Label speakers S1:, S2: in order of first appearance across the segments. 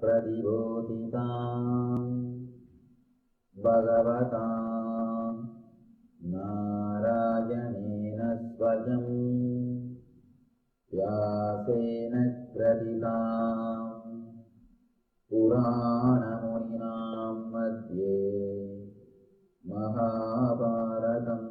S1: प्रतिबोधितां भगवतां नारायणेन स्वयं व्यासेन ग्रथितां पुराणमुनिनां मध्ये महाभारतम्।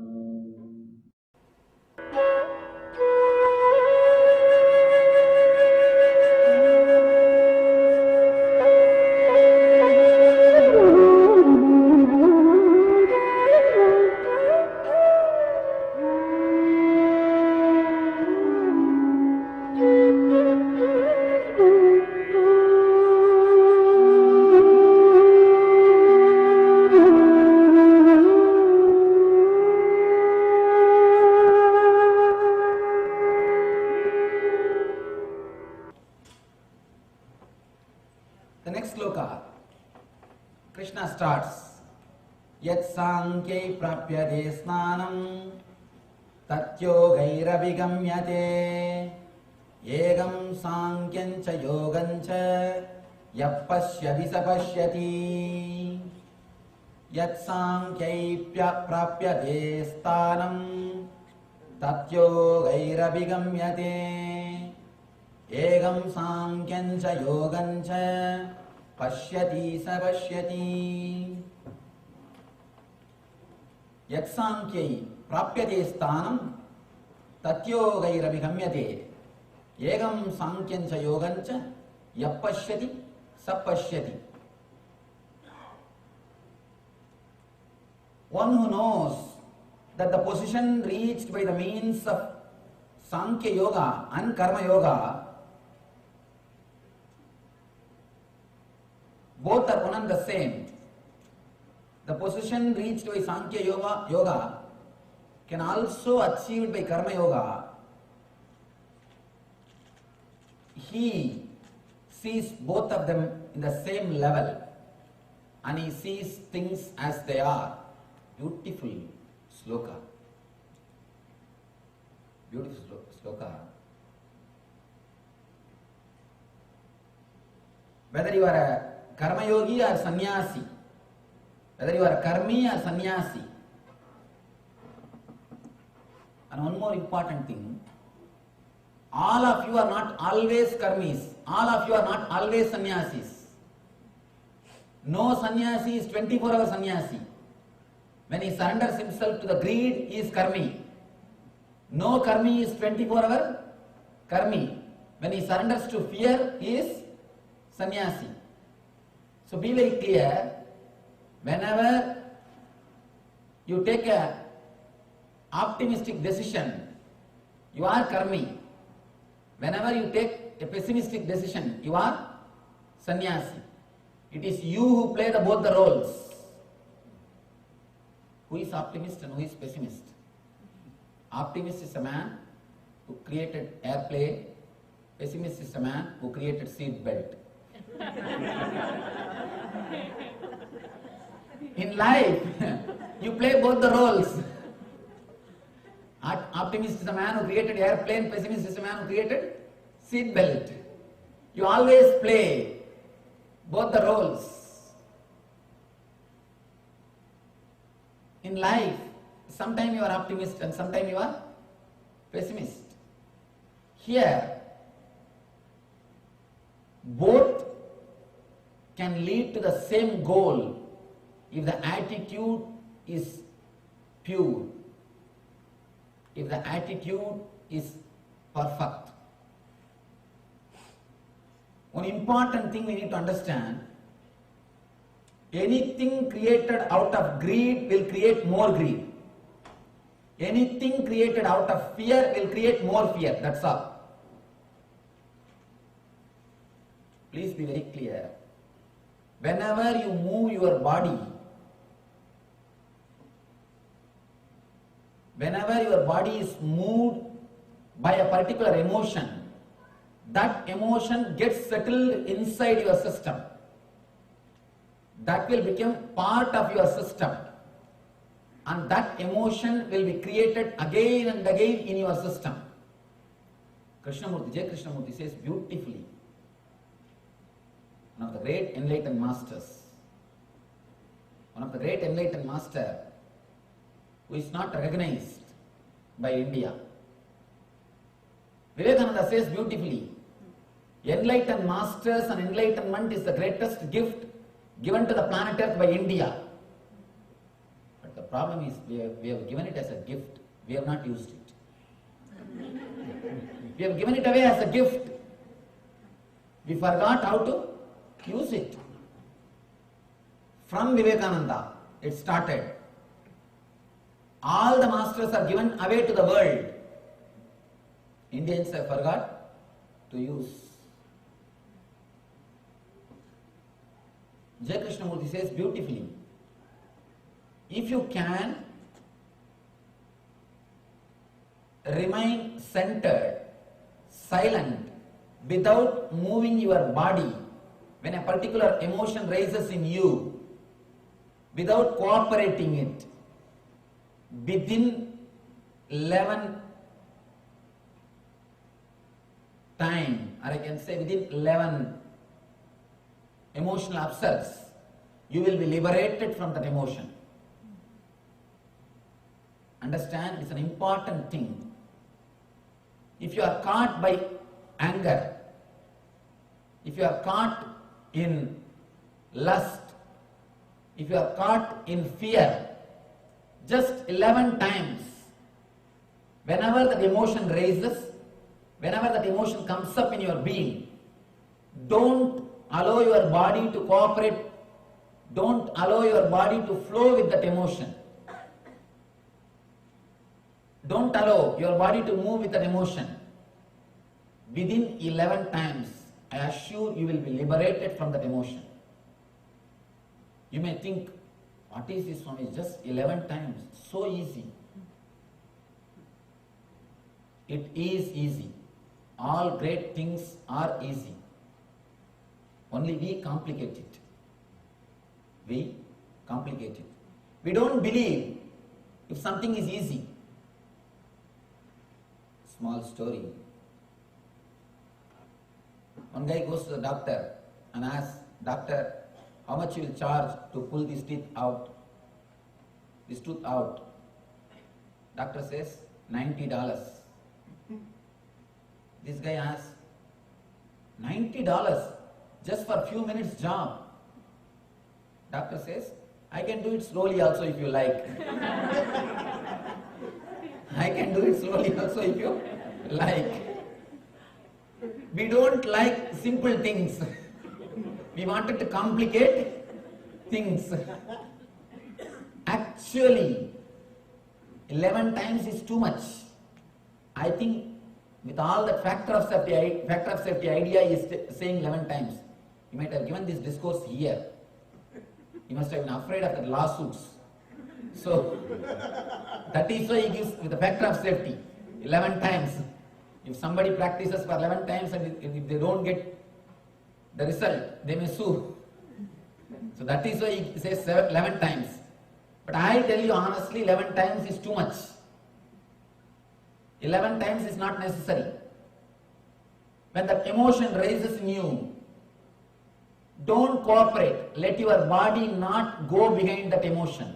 S2: The next sloka, Krishna starts, Yat sankhye prapyate snanam tatyogairavigamyate yegam sankhyan cha yogam cha yappasya visapashyati Yat sankhye prapyate sthanam tatyogairavigamyate Egam sankhyan cha yogam cha pashyati sa pashyati Yat sankhya prapyate sthanam tatyogairavigamyate Egam sankhyan cha yogam cha yappashyati sa pashyati. One who knows that the position reached by the means of Sankhya Yoga and Karma Yoga both are one and the same. The position reached by Sankhya Yoga can also achieved by Karma Yoga. He sees both of them in the same level and he sees things as they are. Beautiful sloka. Beautiful sloka. Whether you are a Karma Yogi or Sannyasi, whether you are Karmi or Sannyasi, and one more important thing, all of you are not always Karmis, all of you are not always Sannyasis. No Sannyasi is 24-hour Sannyasi. When he surrenders himself to the greed, he is Karmi. No Karmi is 24-hour Karmi. When he surrenders to fear, he is Sannyasi. So be very clear, whenever you take a optimistic decision, you are Karmi. Whenever you take a pessimistic decision, you are Sannyasi. It is you who play both the roles. Who is optimist and who is pessimist? Optimist is a man who created airplane. Pessimist is a man who created seat belt. In life, you play both the roles. Optimist is a man who created airplane. Pessimist is a man who created seat belt. You always play both the roles. In life, sometimes you are optimist and sometimes you are pessimist. Here, both can lead to the same goal if the attitude is pure, if the attitude is perfect. One important thing we need to understand, anything created out of greed will create more greed. Anything created out of fear will create more fear. That's all. Please be very clear. Whenever you move your body, whenever your body is moved by a particular emotion, that emotion gets settled inside your system. That will become part of your system. And that emotion will be created again and again in your system. Krishnamurti, J. Krishnamurti says beautifully, one of the great enlightened masters, one of the great enlightened master who is not recognized by India. Vivekananda says beautifully, enlightened masters and enlightenment is the greatest gift given to the planet Earth by India. But the problem is we have given it as a gift, we have not used it. We have given it away as a gift. We forgot how to use it. From Vivekananda, it started. All the masters are given away to the world. Indians have forgot to use. J. Krishnamurti says beautifully, if you can remain centered, silent, without moving your body, when a particular emotion rises in you, without cooperating it, within 11 time, or I can say within 11 emotional upsets, you will be liberated from that emotion. Understand, it's an important thing. If you are caught by anger, if you are caught in lust, if you are caught in fear, just 11 times, whenever that emotion raises, whenever that emotion comes up in your being, don't allow your body to cooperate, don't allow your body to flow with that emotion. Don't allow your body to move with that emotion. Within 11 times, I assure you will be liberated from that emotion. You may think, what is this one? It's just 11 times. So easy. It is easy. All great things are easy. Only we complicate it. We complicate it. We don't believe if something is easy. Small story. One guy goes to the doctor and asks, doctor, how much you will charge to pull this tooth out? Doctor says, $90. This guy asks, $90 just for a few minutes job? Doctor says, I can do it slowly also if you like. I can do it slowly also if you like. We don't like simple things. We wanted to complicate things. Actually, 11 times is too much. I think with all that factor of safety idea is saying 11 times. You might have given this discourse here. You must have been afraid of the lawsuits. So, that is why he gives with the factor of safety 11 times. If somebody practices for 11 times and if they don't get the result, they may sue. So that is why he says 11 times. But I tell you honestly, 11 times is too much. 11 times is not necessary. When that emotion rises in you, don't cooperate. Let your body not go behind that emotion.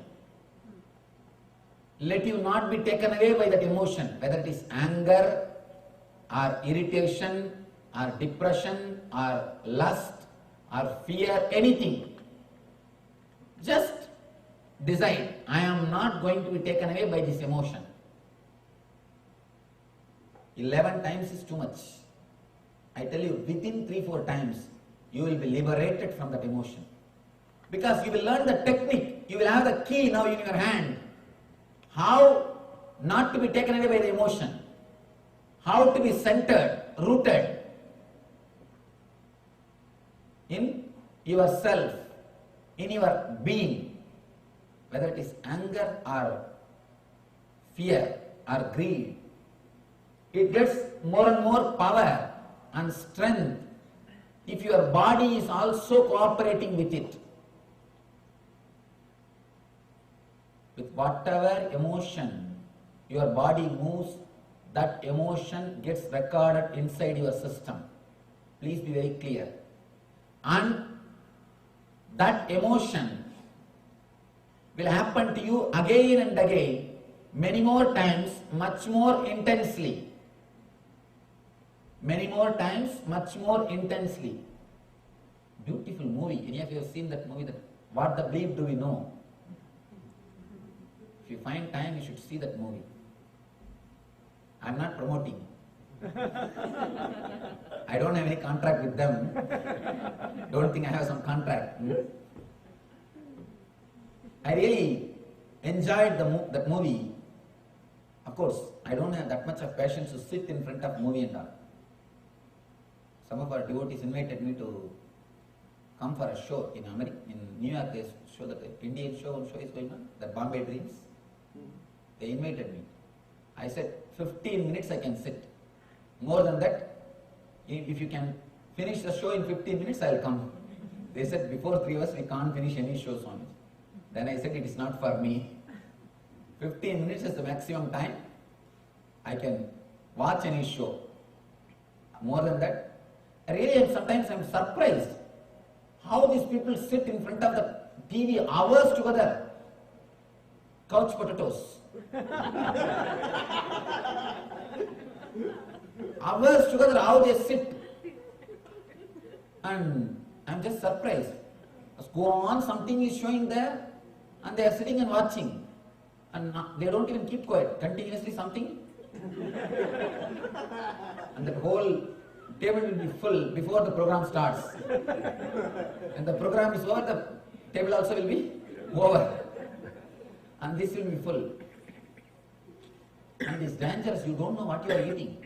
S2: Let you not be taken away by that emotion, whether it is anger or irritation or depression or lust or fear, anything. Just decide, I am not going to be taken away by this emotion. 11 times is too much. I tell you, within 3-4 times, you will be liberated from that emotion. Because you will learn the technique, you will have the key now in your hand. How not to be taken away by the emotion. How to be centered, rooted in yourself, in your being. Whether it is anger or fear or greed. It gets more and more power and strength if your body is also cooperating with it. With whatever emotion your body moves, that emotion gets recorded inside your system. Please be very clear. and that emotion will happen to you again and again, many more times, much more intensely. Many more times, much more intensely. Beautiful movie. Any of you have seen that movie? That What the Bleep Do We Know? If you find time, you should see that movie. I am not promoting. I don't have any contract with them. Don't think I have some contract. I really enjoyed that movie. Of course, I don't have that much of patience to sit in front of movie and all. Some of our devotees invited me to come for a show in America, in New York. They show that the Indian show is going on, the Bombay Dreams. They invited me. I said, 15 minutes I can sit. More than that, if you can finish the show in 15 minutes, I will come. They said, before 3 hours we can't finish any show, Swami. Then I said, it is not for me. 15 minutes is the maximum time I can watch any show. More than that, really sometimes I am surprised how these people sit in front of the TV hours together. Couch potatoes. Hours together, how they sit. And I am just surprised. Go on, something is showing there, and they are sitting and watching. And they don't even keep quiet. Continuously something. And the whole table will be full before the program starts. And the program is over, the table also will be over. And this will be full. And it's dangerous, you don't know what you are eating.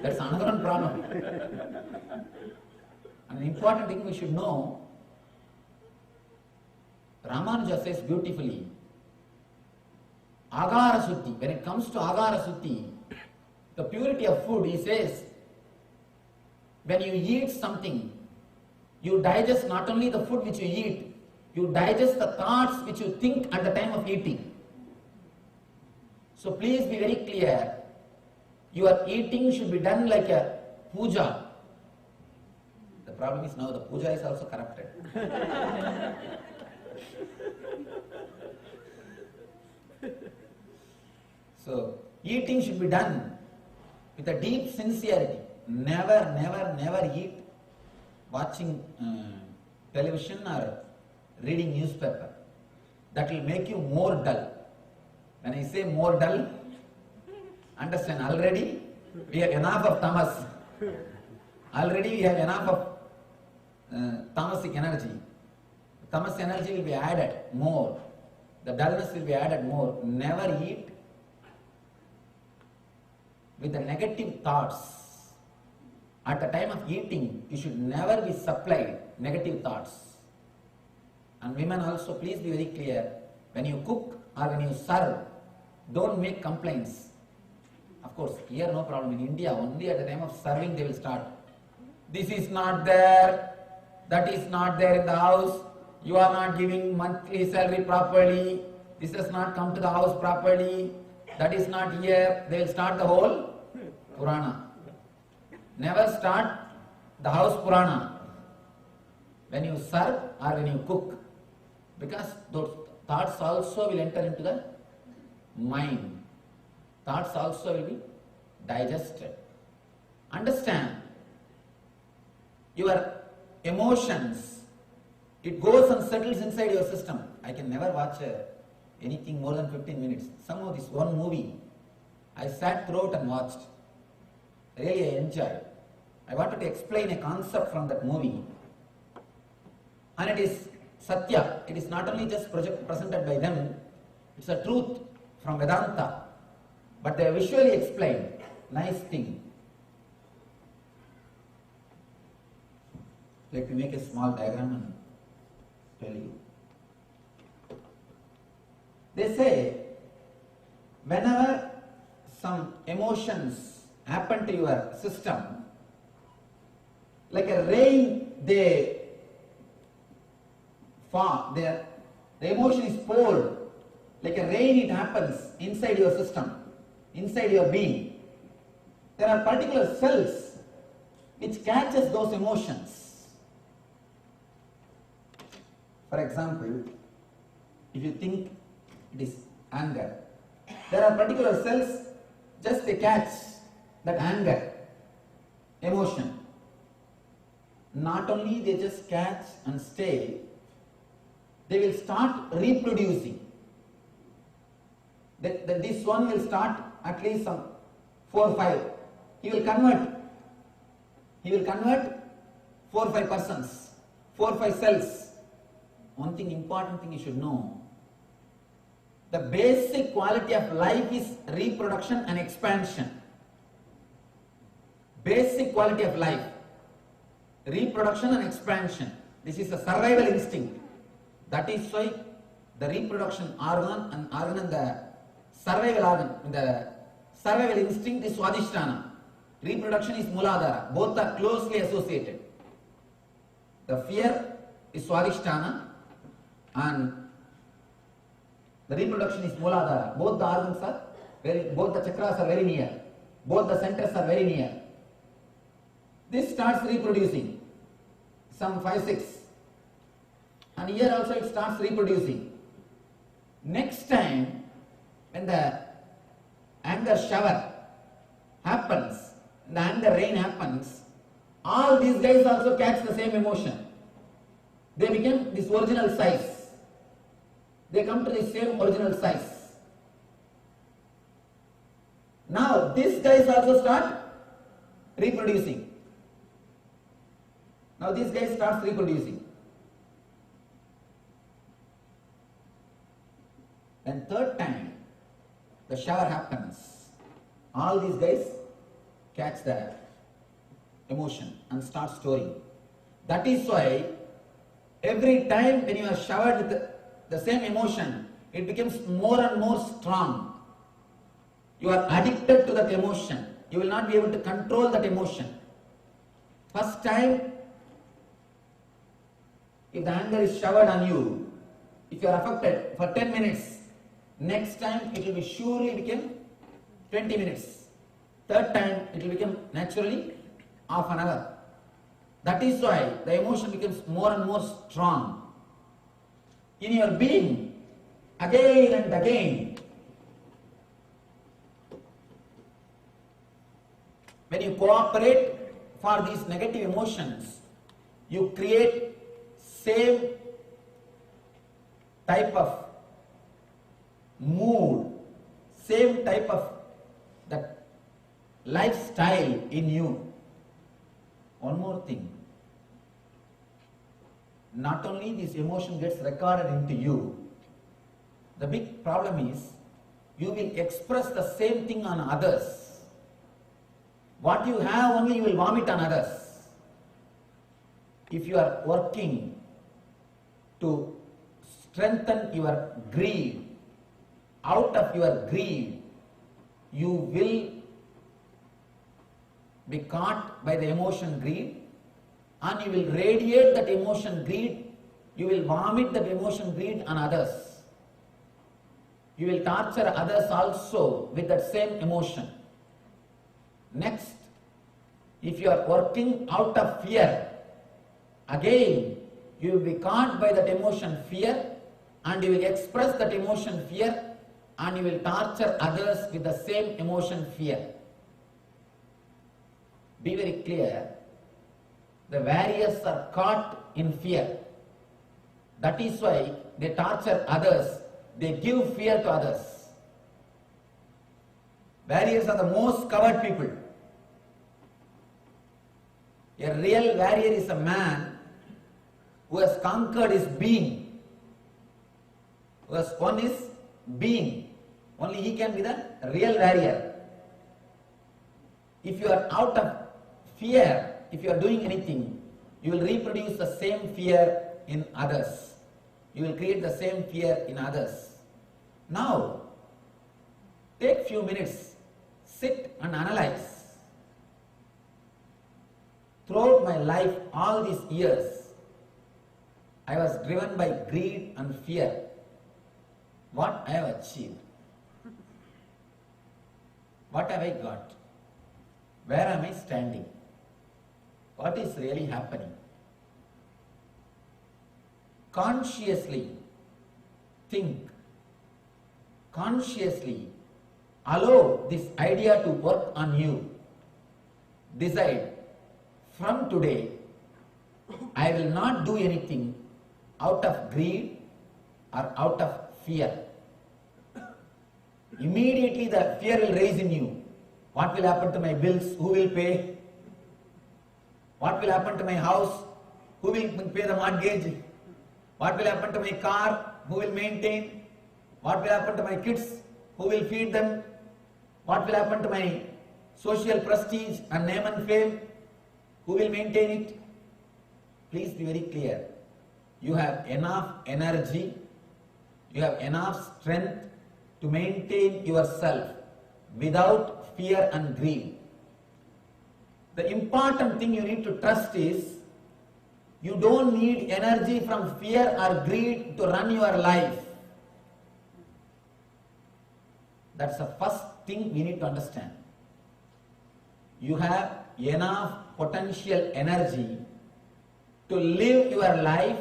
S2: That's another one problem. And an important thing we should know, Ramanuja says beautifully, Agara Sutti, when it comes to Agara Sutti, the purity of food, he says, when you eat something, you digest not only the food which you eat, you digest the thoughts which you think at the time of eating. So please be very clear, your eating should be done like a puja. The problem is now the puja is also corrupted. So eating should be done with a deep sincerity. Never eat watching television or reading newspaper. That will make you more dull. When I say more dull, understand, already we have enough of tamas. Already we have enough of tamasic energy. Tamas energy will be added more. The dullness will be added more. Never eat with the negative thoughts. At the time of eating, you should never be supplied negative thoughts. And women also, please be very clear, when you cook or when you serve, don't make complaints. Of course, here no problem. In India, only at the time of serving they will start. This is not there, that is not there in the house, you are not giving monthly salary properly, this has not come to the house properly, that is not here. They will start the whole Purana. Never start the house Purana when you serve or when you cook, because those thoughts also will enter into the mind. Thoughts also will be digested. Understand, your emotions, it goes and settles inside your system. I can never watch anything more than 15 minutes. Somehow this one movie, I sat throughout and watched. Really I enjoyed. I wanted to explain a concept from that movie. And it is Satya. It is not only just presented by them, it's a truth from Vedanta. But they visually explained. Nice thing. Let me make a small diagram and tell you. They say, whenever some emotions happen to your system, like a rain, the emotion is poured, like a rain it happens inside your system, inside your being. There are particular cells which catches those emotions. For example, if you think it is anger, there are particular cells, just they catch that anger, emotion. Not only they just catch and stay, they will start reproducing. This one will start at least some 4 or 5. He will convert 4 or 5 persons, 4 or 5 cells. One thing, important thing you should know, the basic quality of life is reproduction and expansion. Basic quality of life, reproduction and expansion. This is a survival instinct. That is why the reproduction organ and the survival organ, the survival instinct is Swadhisthana. Reproduction is Muladhara. Both are closely associated. The fear is Swadhisthana and the reproduction is Muladhara. Both the organs are both the chakras are very near. Both the centers are very near. This starts reproducing. Some 5, 6. And here also it starts reproducing. Next time, when the anger shower happens, the anger rain happens, all these guys also catch the same emotion. They become this original size. They come to the same original size. Now these guys also start reproducing. Now these guys start reproducing. Then third time, the shower happens. All these guys catch the emotion and start storing. That is why every time when you are showered with the same emotion, it becomes more and more strong. You are addicted to that emotion. You will not be able to control that emotion. First time, if the anger is showered on you, if you are affected for 10 minutes, next time it will be surely become 20 minutes. Third time it will become naturally half an hour. That is why the emotion becomes more and more strong in your being again and again. When you cooperate for these negative emotions, you create same type of mood, same type of that lifestyle in you. One more thing, not only this emotion gets recorded into you, the big problem is you will express the same thing on others. What you have only you will vomit on others. If you are working to strengthen your greed, out of your greed, you will be caught by the emotion greed and you will radiate that emotion greed, you will vomit that emotion greed on others. You will torture others also with that same emotion. Next, if you are working out of fear, again you will be caught by that emotion fear and you will express that emotion fear and you will torture others with the same emotion fear. Be very clear, the warriors are caught in fear. That is why they torture others, they give fear to others. Warriors are the most coward people. A real warrior is a man who has conquered his being. One is being. Only he can be the real warrior. If you are out of fear, if you are doing anything, you will reproduce the same fear in others. You will create the same fear in others. Now, take few minutes, sit and analyze. Throughout my life, all these years, I was driven by greed and fear. What I have achieved? What have I got? Where am I standing? What is really happening? consciously think, consciously allow this idea to work on you. Decide, from today, I will not do anything out of greed or out of fear. Immediately the fear will rise in you. What will happen to my bills? Who will pay? What will happen to my house? Who will pay the mortgage? What will happen to my car? Who will maintain? What will happen to my kids? Who will feed them? What will happen to my social prestige and name and fame? Who will maintain it? Please be very clear. You have enough energy, you have enough strength to maintain yourself without fear and greed. The important thing you need to trust is you don't need energy from fear or greed to run your life. That's the first thing we need to understand. You have enough potential energy to live your life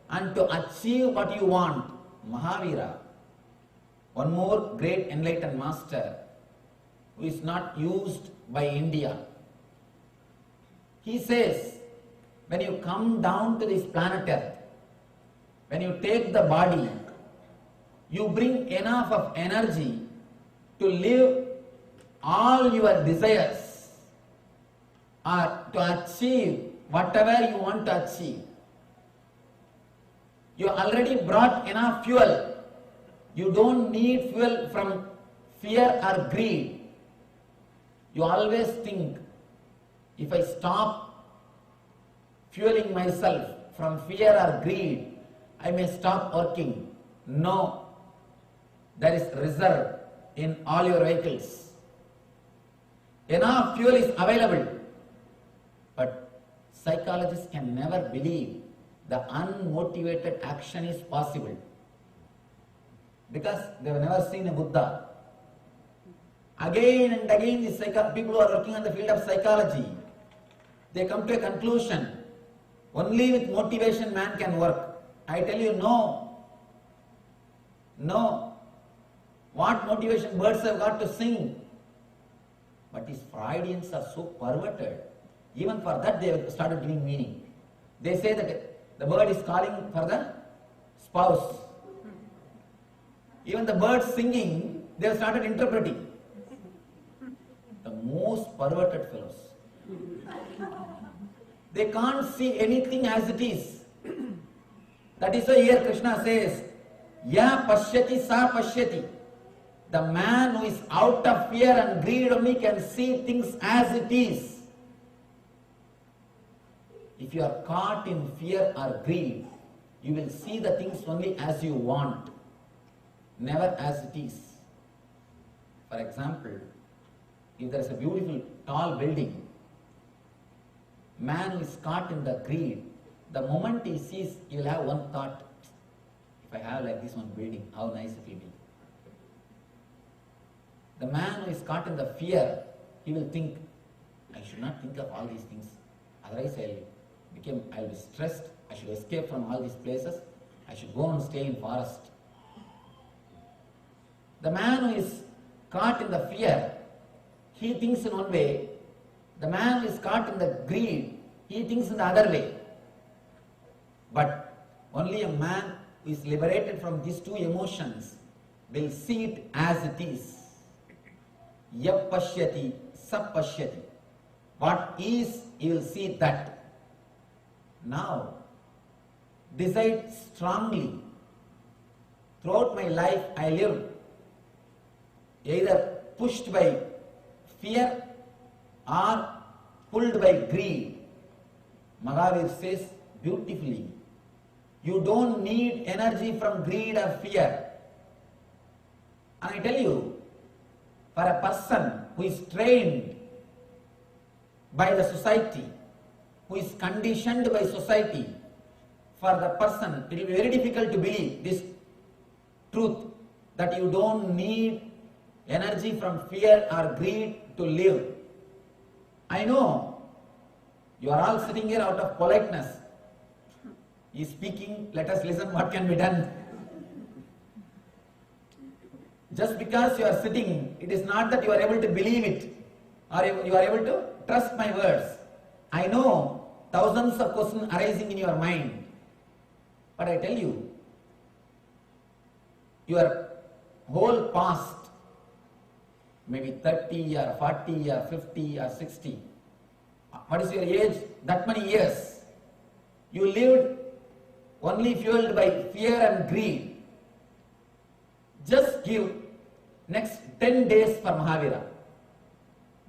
S2: and to achieve what you want. Mahavira, one more great enlightened master who is not used by India. He says, when you come down to this planet Earth, when you take the body, you bring enough of energy to live all your desires or to achieve whatever you want to achieve. You already brought enough fuel. You don't need fuel from fear or greed. You always think, if I stop fueling myself from fear or greed, I may stop working. No, there is reserve in all your vehicles. Enough fuel is available. But psychologists can never believe the unmotivated action is possible, because they have never seen a Buddha. Again and again, these people who are working on the field of psychology, they come to a conclusion, only with motivation man can work. I tell you, no. No. What motivation birds have got to sing? But these Freudians are so perverted. Even for that they have started giving meaning. They say that the bird is calling for the spouse. Even the bird singing, they have started interpreting. The most perverted fellows. They can't see anything as it is. That is why here Krishna says, Ya pashyati sa pashyati. The man who is out of fear and greed only can see things as it is. If you are caught in fear or greed, you will see the things only as you want, never as it is. For example, if there is a beautiful tall building, man who is caught in the greed, the moment he sees, he will have one thought, if I have like this one building, how nice it will be. The man who is caught in the fear, he will think, I should not think of all these things, otherwise I will be stressed, I should escape from all these places, I should go and stay in forest. The man who is caught in the fear, he thinks in one way. The man who is caught in the greed, he thinks in the other way. But only a man who is liberated from these two emotions will see it as it is. Yap pashyati, sap pashyati. What is, he will see that. Now, decide strongly. Throughout my life, I lived either pushed by fear or pulled by greed. Mahavir says beautifully, you don't need energy from greed or fear. And I tell you, for a person who is trained by the society, who is conditioned by society, for the person it will be very difficult to believe this truth, that you don't need energy from fear or greed to live. I know you are all sitting here out of politeness. He is speaking, let us listen what can be done. Just because you are sitting, it is not that you are able to believe it or you are able to trust my words. I know thousands of questions arising in your mind, but I tell you, your whole past, maybe 30 or 40 or 50 or 60, what is your age? That many years. You lived only fueled by fear and greed. Just give next 10 days for Mahavira.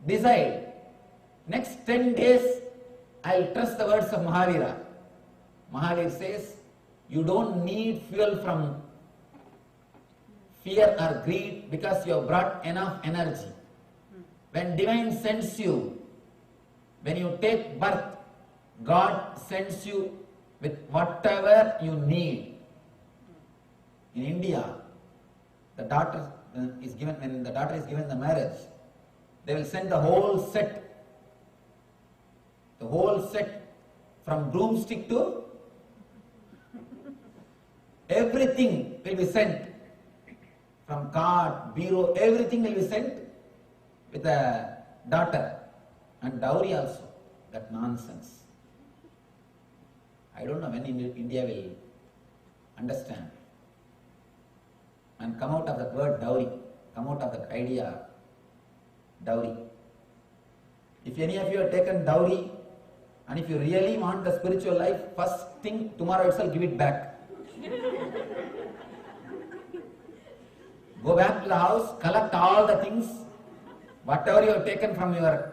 S2: Decide, next 10 days I'll trust the words of Mahavira. Mahavir says, you don't need fuel from fear or greed because you have brought enough energy. When divine sends you, when you take birth, God sends you with whatever you need. In India, the daughter is given, when the daughter is given the marriage, they will send the whole set from broomstick to everything will be sent. From card, bureau, everything will be sent with the daughter, and dowry also. That nonsense. I don't know when India will understand and come out of that word dowry, come out of that idea dowry. If any of you have taken dowry and if you really want the spiritual life, first thing tomorrow itself give it back. Go back to the house, collect all the things, whatever you have taken from your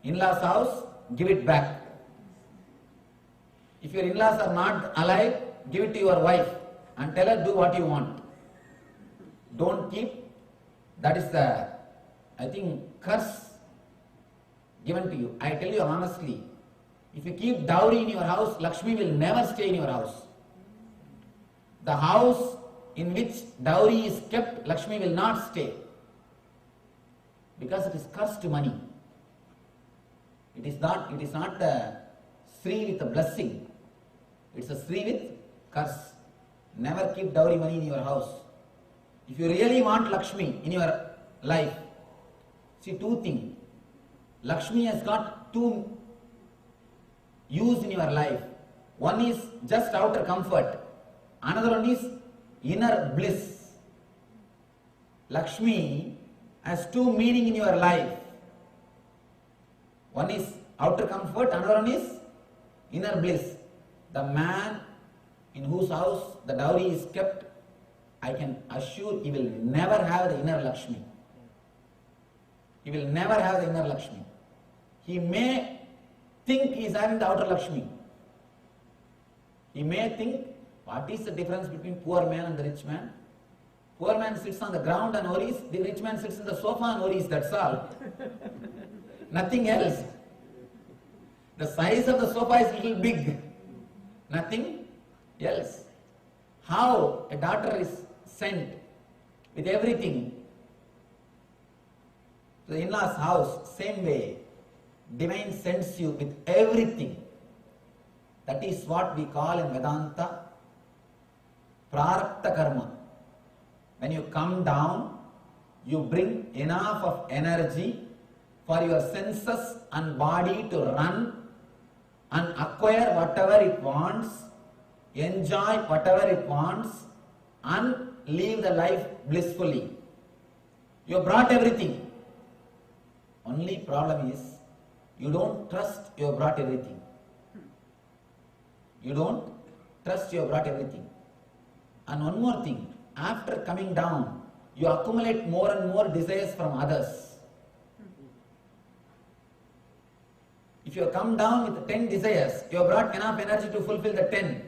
S2: in-laws' house, give it back. If your in-laws are not alive, give it to your wife and tell her do what you want. Don't keep, that is the, I think, curse given to you. I tell you honestly, if you keep dowry in your house, Lakshmi will never stay in your house. The house in which dowry is kept, Lakshmi will not stay, because it is cursed money. It is not the Sri with a blessing. It's a Sri with curse. Never keep dowry money in your house. If you really want Lakshmi in your life, see two things. Lakshmi has got two use in your life. One is just outer comfort. Another one is inner bliss. Lakshmi has two meaning in your life. One is outer comfort, another one is inner bliss. The man in whose house the dowry is kept, I can assure he will never have the inner Lakshmi. He will never have the inner Lakshmi. He may think he is having the outer Lakshmi. He may think, what is the difference between poor man and the rich man? Poor man sits on the ground and worries, the rich man sits in the sofa and worries, that's all. Nothing else. The size of the sofa is little big. Nothing else. How a daughter is sent with everything to the in-laws' house, same way, divine sends you with everything. That is what we call in Vedanta Prarabdha karma. When you come down, you bring enough of energy for your senses and body to run and acquire whatever it wants, enjoy whatever it wants, and live the life blissfully. You brought everything. Only problem is, you don't trust you have brought everything. You don't trust you have brought everything. And one more thing, after coming down, you accumulate more and more desires from others. If you have come down with 10 desires, you have brought enough energy to fulfill the 10.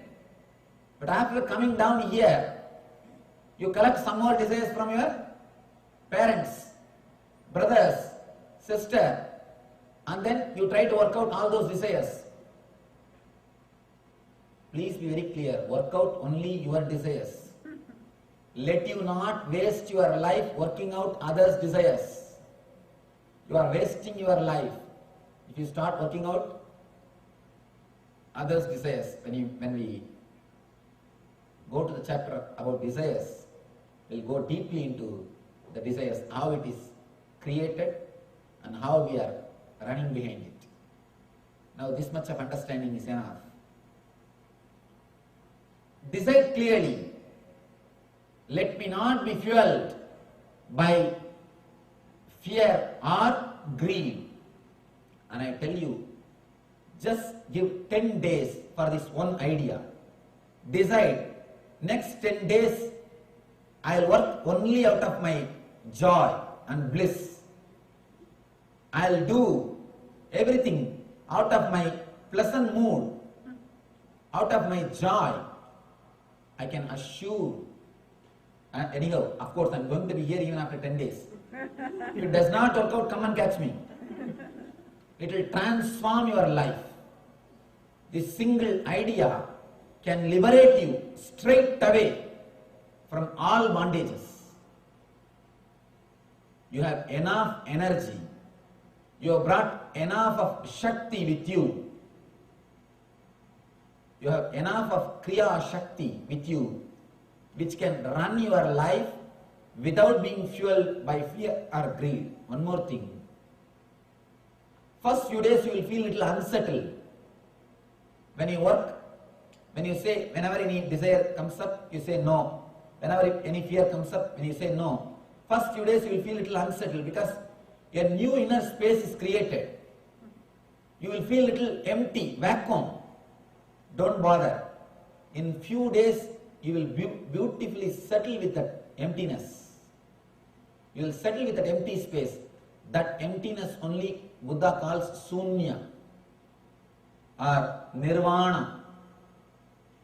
S2: But after coming down here, you collect some more desires from your parents, brothers, sister, and then you try to work out all those desires. Please be very clear, work out only your desires. Let you not waste your life working out others' desires. You are wasting your life. If you start working out others' desires. When we go to the chapter about desires, we'll go deeply into the desires, how it is created and how we are running behind it. Now this much of understanding is enough. Decide clearly. Let me not be fueled by fear or greed. And I tell you, just give 10 days for this one idea. Decide, next 10 days I'll work only out of my joy and bliss. I'll do everything out of my pleasant mood, out of my joy. I can assure. Anyhow, of course, I'm going to be here even after 10 days. If it does not work out, come and catch me. It will transform your life. This single idea can liberate you straight away from all bondages. You have enough energy. You have brought enough of Shakti with you. You have enough of Kriya Shakti with you, which can run your life without being fueled by fear or greed. One more thing. First few days you will feel little unsettled. When you work, when you say, whenever any desire comes up, you say no. Whenever any fear comes up, when you say no. First few days you will feel little unsettled because a new inner space is created. You will feel little empty, vacuum. Don't bother. In few days you will beautifully settle with that emptiness. You will settle with that empty space. That emptiness only Buddha calls Sunya or Nirvana.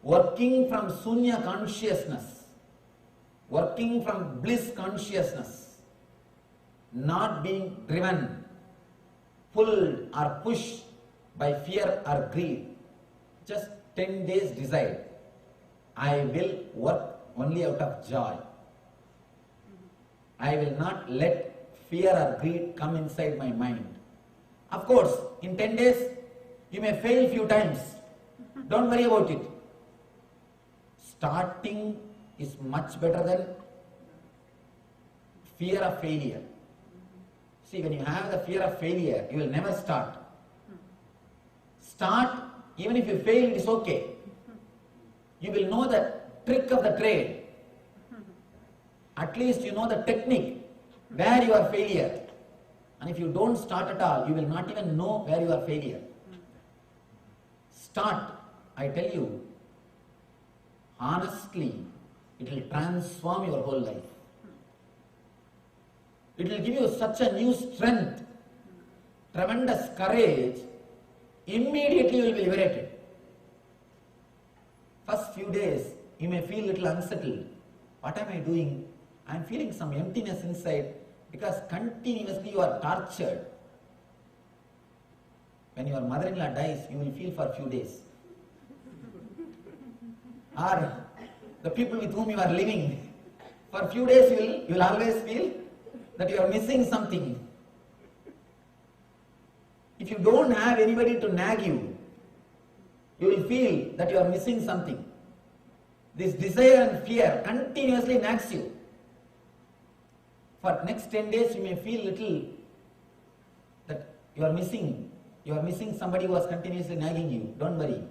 S2: Working from Sunya consciousness, working from bliss consciousness, not being driven, pulled or pushed by fear or greed. Just 10 days decide, I will work only out of joy. I will not let fear or greed come inside my mind. Of course, in 10 days, you may fail a few times. Don't worry about it. Starting is much better than fear of failure. See, when you have the fear of failure, you will never start. Start, even if you fail, it is okay. You will know the trick of the trade. At least you know the technique, where you are failure. And if you don't start at all, you will not even know where you are failure. Start, I tell you, honestly, it will transform your whole life. It will give you such a new strength, tremendous courage. Immediately you will be liberated. First few days, you may feel a little unsettled. What am I doing? I am feeling some emptiness inside because continuously you are tortured. When your mother-in-law dies, you will feel for a few days. Or the people with whom you are living, for a few days you will always feel that you are missing something. If you don't have anybody to nag you, you will feel that you are missing something. This desire and fear continuously nags you. For next 10 days, you may feel little that you are missing somebody who was continuously nagging you. Don't worry.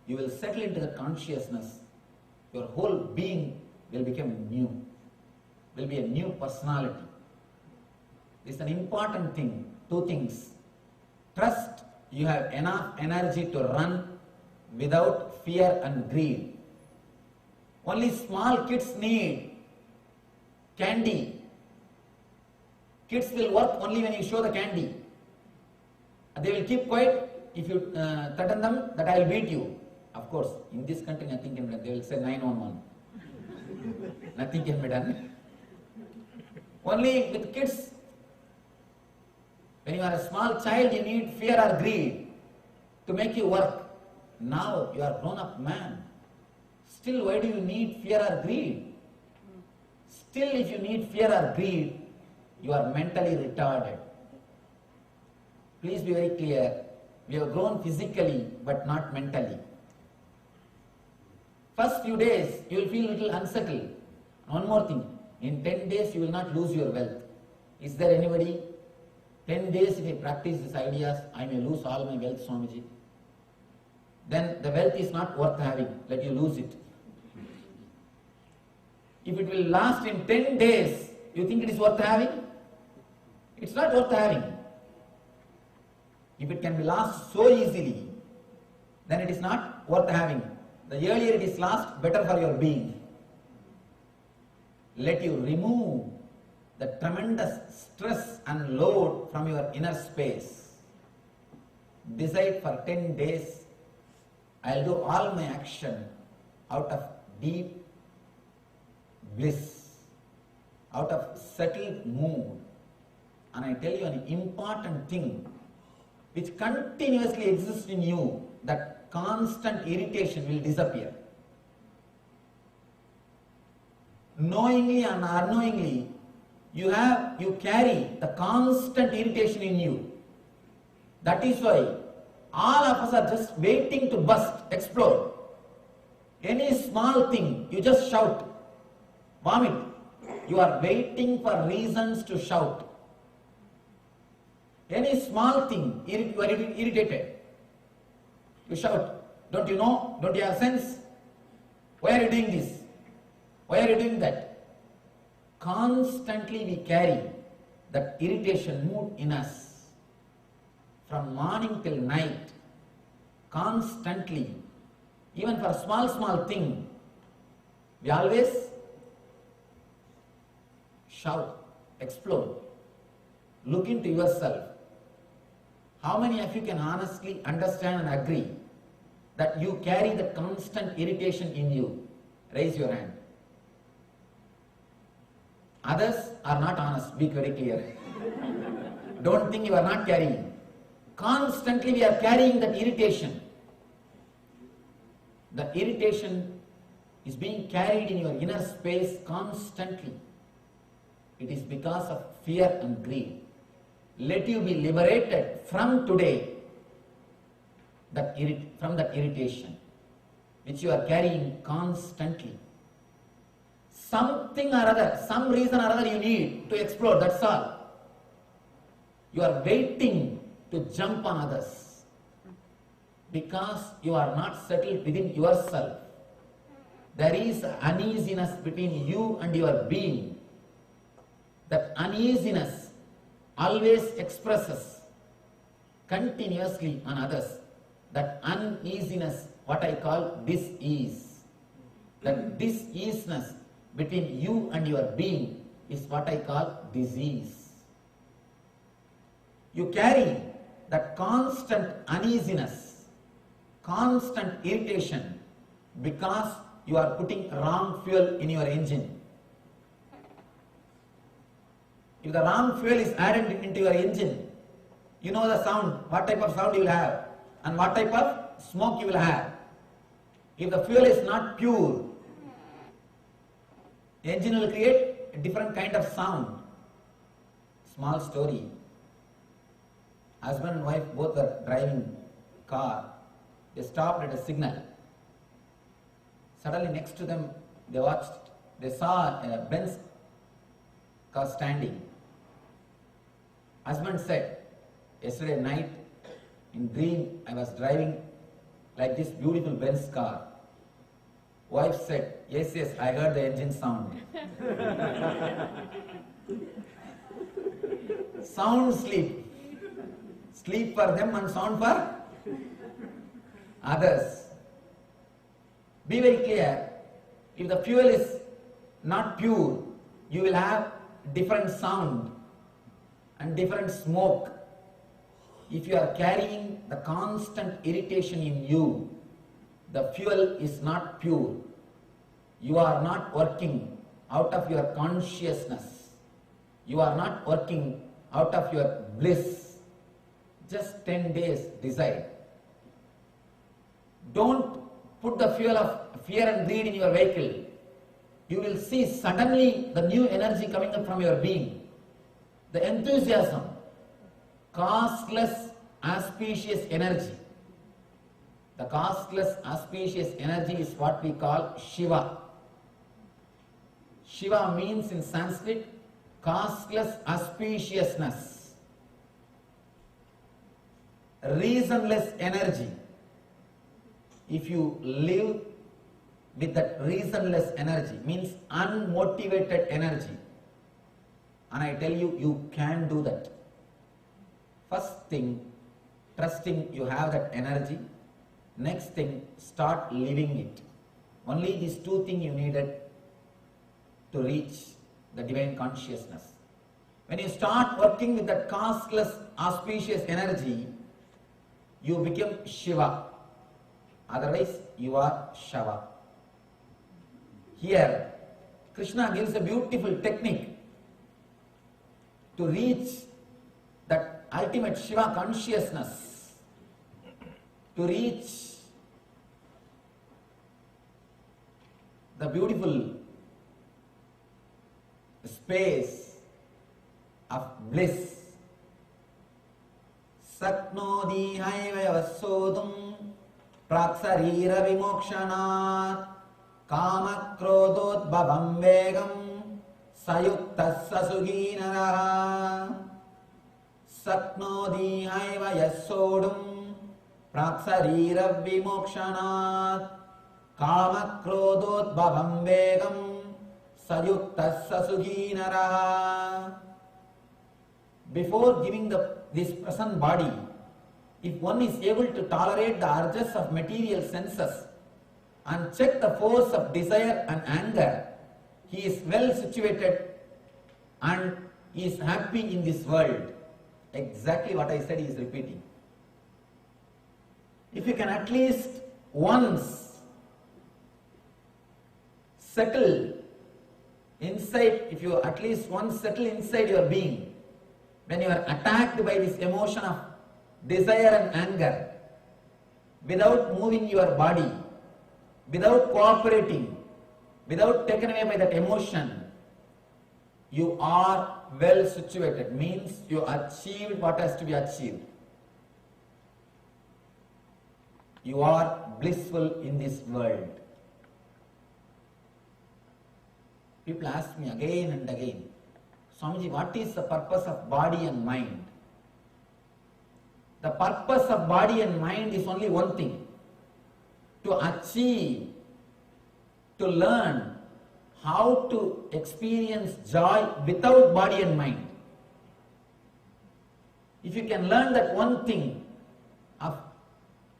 S2: You will settle into the consciousness. Your whole being will become new. Will be a new personality. This is an important thing. Two things. Trust you have enough energy to run without fear and greed. Only small kids need candy. Kids will work only when you show the candy. They will keep quiet if you threaten them that I will beat you. Of course, in this country nothing can be done. They will say 911. Nothing can be done. Only with kids, when you are a small child, you need fear or greed to make you work. Now you are grown up man. Still, why do you need fear or greed? Still, if you need fear or greed, you are mentally retarded. Please be very clear. We have grown physically but not mentally. First few days you will feel little unsettled. One more thing, in 10 days you will not lose your wealth. Is there anybody? 10 days if I practice these ideas, I may lose all my wealth, Swamiji. Then the wealth is not worth having, let you lose it. If it will last in 10 days, you think it is worth having? It's not worth having. If it can be lost so easily, then it is not worth having. The earlier it is lost, better for your being. Let you remove the tremendous stress and load from your inner space. Decide for 10 days, I'll do all my action out of deep bliss, out of settled mood. And I tell you an important thing which continuously exists in you, that constant irritation will disappear. Knowingly and unknowingly, you carry the constant irritation in you. That is why all of us are just waiting to burst, explode. Any small thing, you just shout, vomit. You are waiting for reasons to shout. Any small thing, you are irritated. You shout, don't you know? Don't you have sense? Why are you doing this? Why are you doing that? Constantly we carry that irritation mood in us. From morning till night, constantly, even for small thing, we always shout, explode. Look into yourself. How many of you can honestly understand and agree that you carry the constant irritation in you? Raise your hand. Others are not honest, be very clear. Don't think you are not carrying. Constantly we are carrying that irritation. The irritation is being carried in your inner space constantly. It is because of fear and greed. Let you be liberated from today from that irritation which you are carrying constantly. Something or other, some reason or other you need to explore, that's all. You are waiting to jump on others because you are not settled within yourself. There is uneasiness between you and your being. That uneasiness always expresses continuously on others. That uneasiness, what I call dis-ease. That dis-easeness between you and your being is what I call disease. You carry that constant uneasiness, constant irritation because you are putting wrong fuel in your engine. If the wrong fuel is added into your engine, you know the sound, what type of sound you will have and what type of smoke you will have. If the fuel is not pure, the engine will create a different kind of sound. Small story. Husband and wife both are driving car. They stopped at a signal. Suddenly next to them they saw a Benz car standing. Husband said, yesterday night in dream I was driving like this beautiful Benz car. Wife said, yes, I heard the engine sound. Sound sleep. Sleep for them and sound for others. Be very clear. If the fuel is not pure, you will have different sound and different smoke. If you are carrying the constant irritation in you, the fuel is not pure. You are not working out of your consciousness. You are not working out of your bliss. Just 10 days, decide. Don't put the fuel of fear and greed in your vehicle. You will see suddenly the new energy coming up from your being. The enthusiasm, costless auspicious energy. The costless auspicious energy is what we call Shiva. Shiva means in Sanskrit costless auspiciousness, reasonless energy. If you live with that reasonless energy, means unmotivated energy, and I tell you, you can do that. First thing, trusting you have that energy. Next thing, start living it. Only these two things you needed to reach the divine consciousness. When you start working with that costless, auspicious energy, you become Shiva. Otherwise, you are Shava. Here, Krishna gives a beautiful technique to reach that ultimate Shiva consciousness, to reach the beautiful space of bliss. Saknodi haivayavasodum praksarira vimokshanat kama krododbhavam vegam sayuktas sasughinaraha. Saknodi haivayasodum praksarira vimokshanat kama krododbhavam vegam sayuktas sasughinaraha. Before giving this present body, if one is able to tolerate the urges of material senses and check the force of desire and anger, he is well situated and he is happy in this world. Exactly what I said he is repeating. If you can at least once settle inside, if you at least once settle inside your being, when you are attacked by this emotion of desire and anger, without moving your body, without cooperating, without taken away by that emotion, you are well situated, means you achieved what has to be achieved. You are blissful in this world. People ask me again and again, Swamiji, what is the purpose of body and mind? The purpose of body and mind is only one thing: to achieve, to learn how to experience joy without body and mind. If you can learn that one thing of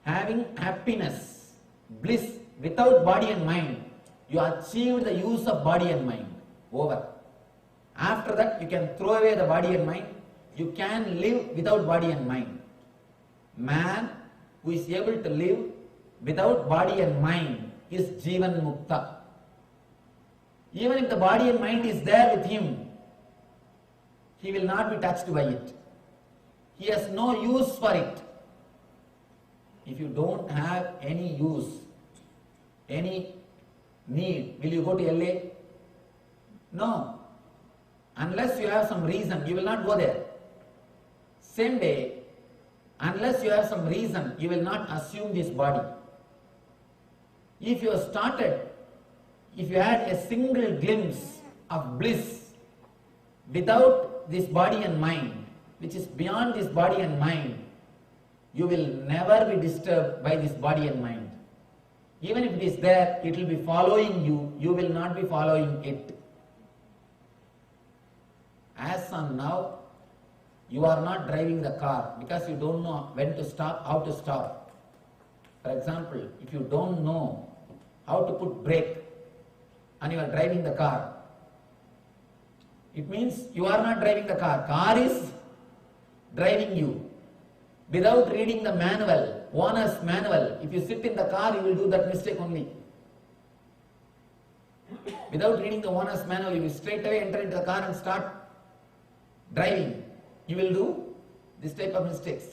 S2: having happiness, bliss without body and mind, you achieved the use of body and mind. Over. After that, you can throw away the body and mind. You can live without body and mind. Man who is able to live without body and mind is Jivan Mukta. Even if the body and mind is there with him, he will not be touched by it. He has no use for it. If you don't have any use, any need, will you go to LA? No. Unless you have some reason, you will not go there. Same day, unless you have some reason, you will not assume this body. If you started, if you had a single glimpse of bliss without this body and mind, which is beyond this body and mind, you will never be disturbed by this body and mind. Even if it is there, it will be following you, you will not be following it. As on now, you are not driving the car because you don't know when to stop, how to stop. For example, if you don't know how to put brake and you are driving the car, it means you are not driving the car. Car is driving you. Without reading the manual, owner's manual, if you sit in the car, you will do that mistake only. Without reading the owner's manual, you will straight away enter into the car and start driving. You will do this type of mistakes.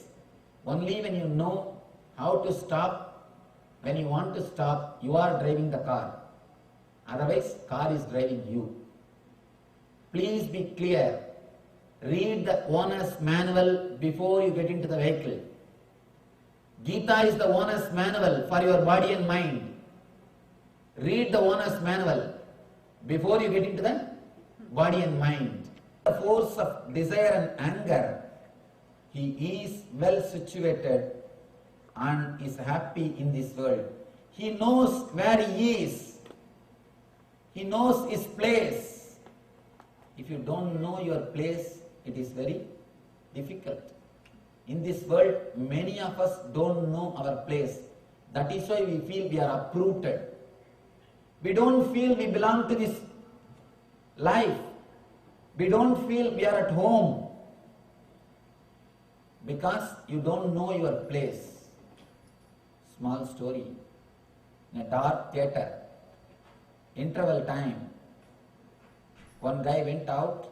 S2: Only when you know how to stop, when you want to stop, you are driving the car. Otherwise, car is driving you. Please be clear. Read the owner's manual before you get into the vehicle. Gita is the owner's manual for your body and mind. Read the owner's manual before you get into the body and mind. The force of desire and anger, he is well situated and is happy in this world. He knows where he is. He knows his place. If you don't know your place, it is very difficult. In this world, many of us don't know our place. That is why we feel we are uprooted. We don't feel we belong to this life. We don't feel we are at home. Because you don't know your place. Small story. In a dark theatre, interval time, one guy went out,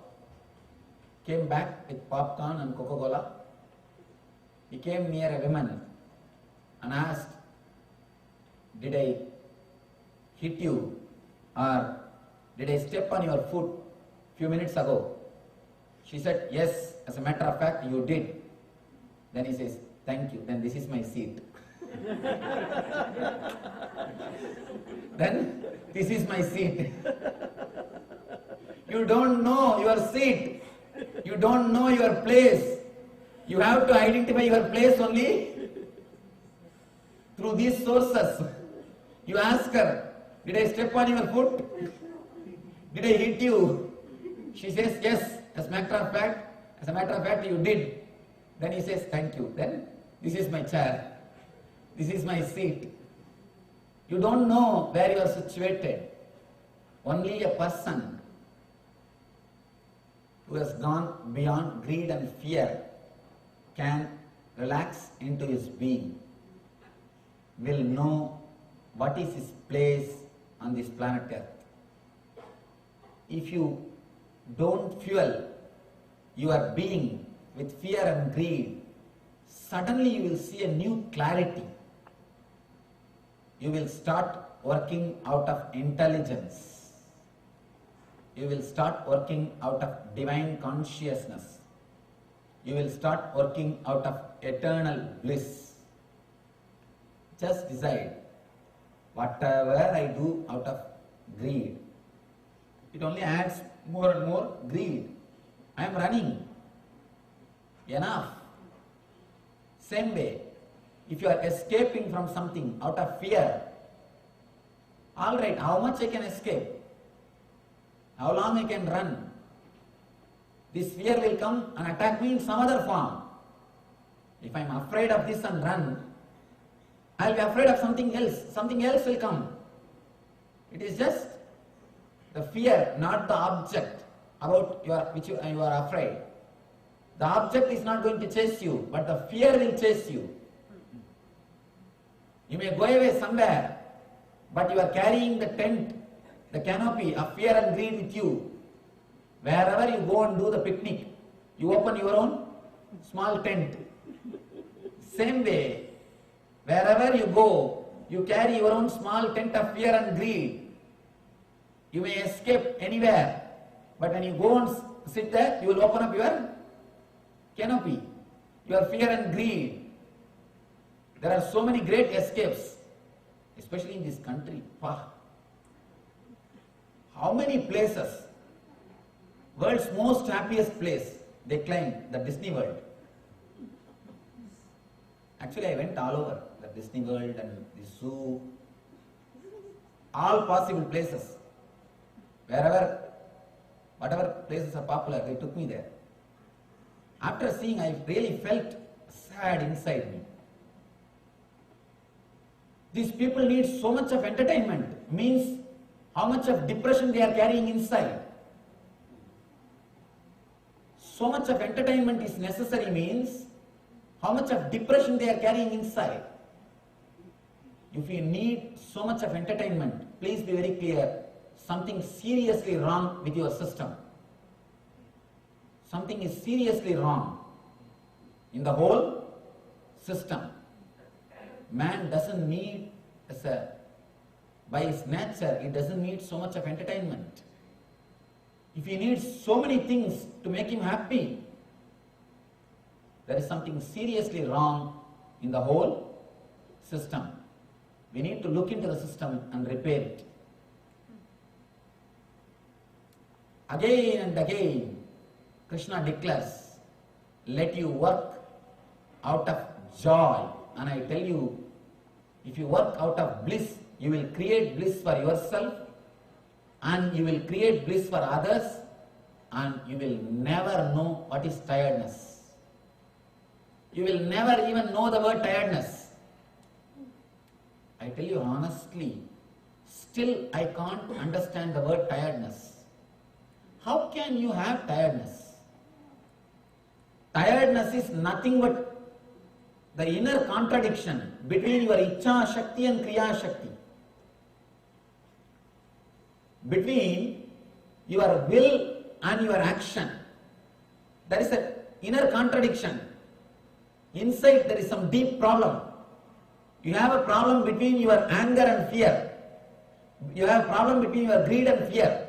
S2: came back with popcorn and Coca-Cola. He came near a woman and asked, "Did I hit you or did I step on your foot few minutes ago?" She said, "Yes, as a matter of fact, you did." Then he says, "Thank you, then this is my seat." Then this is my seat. You don't know your seat. You don't know your place. You have to identify your place only through these sources. You ask her, "Did I step on your foot? Did I hit you?" She says, "Yes, as a matter of fact, you did." Then he says, "Thank you. Then this is my chair. This is my seat." You don't know where you are situated. Only a person who has gone beyond greed and fear can relax into his being, will know what is his place on this planet Earth. If you don't fuel your being with fear and greed, suddenly you will see a new clarity. You will start working out of intelligence. You will start working out of divine consciousness. You will start working out of eternal bliss. Just decide, whatever I do out of greed, it only adds more and more greed. I am running. Enough. Same way, if you are escaping from something out of fear, all right, how much I can escape? How long I can run? This fear will come and attack me in some other form. If I am afraid of this and run, I will be afraid of something else. Something else will come. It is just the fear, not the object about which you are afraid. The object is not going to chase you, but the fear will chase you. You may go away somewhere, but you are carrying the tent, the canopy of fear and greed with you. Wherever you go and do the picnic, you open your own small tent. Same way, wherever you go, you carry your own small tent of fear and greed. You may escape anywhere, but when you go and sit there, you will open up your canopy, your fear and greed. There are so many great escapes, especially in this country. How many places? World's most happiest place, they claim, the Disney World. Actually, I went all over, the Disney World and the zoo, all possible places. Wherever, whatever places are popular, they took me there. After seeing, I really felt sad inside me. These people need so much of entertainment, means how much of depression they are carrying inside. So much of entertainment is necessary means how much of depression they are carrying inside. If you need so much of entertainment, please be very clear, something seriously wrong with your system. Something is seriously wrong in the whole system. Man doesn't need, by his nature, he doesn't need so much of entertainment. If he needs so many things to make him happy, there is something seriously wrong in the whole system. We need to look into the system and repair it. Again and again, Krishna declares, let you work out of joy. And I tell you, if you work out of bliss, you will create bliss for yourself, and you will create bliss for others, and you will never know what is tiredness. You will never even know the word tiredness. I tell you honestly, still I can't understand the word tiredness. How can you have tiredness? Tiredness is nothing but the inner contradiction between your Ichcha Shakti and Kriya Shakti. Between your will and your action. There is an inner contradiction. Inside there is some deep problem. You have a problem between your anger and fear. You have a problem between your greed and fear.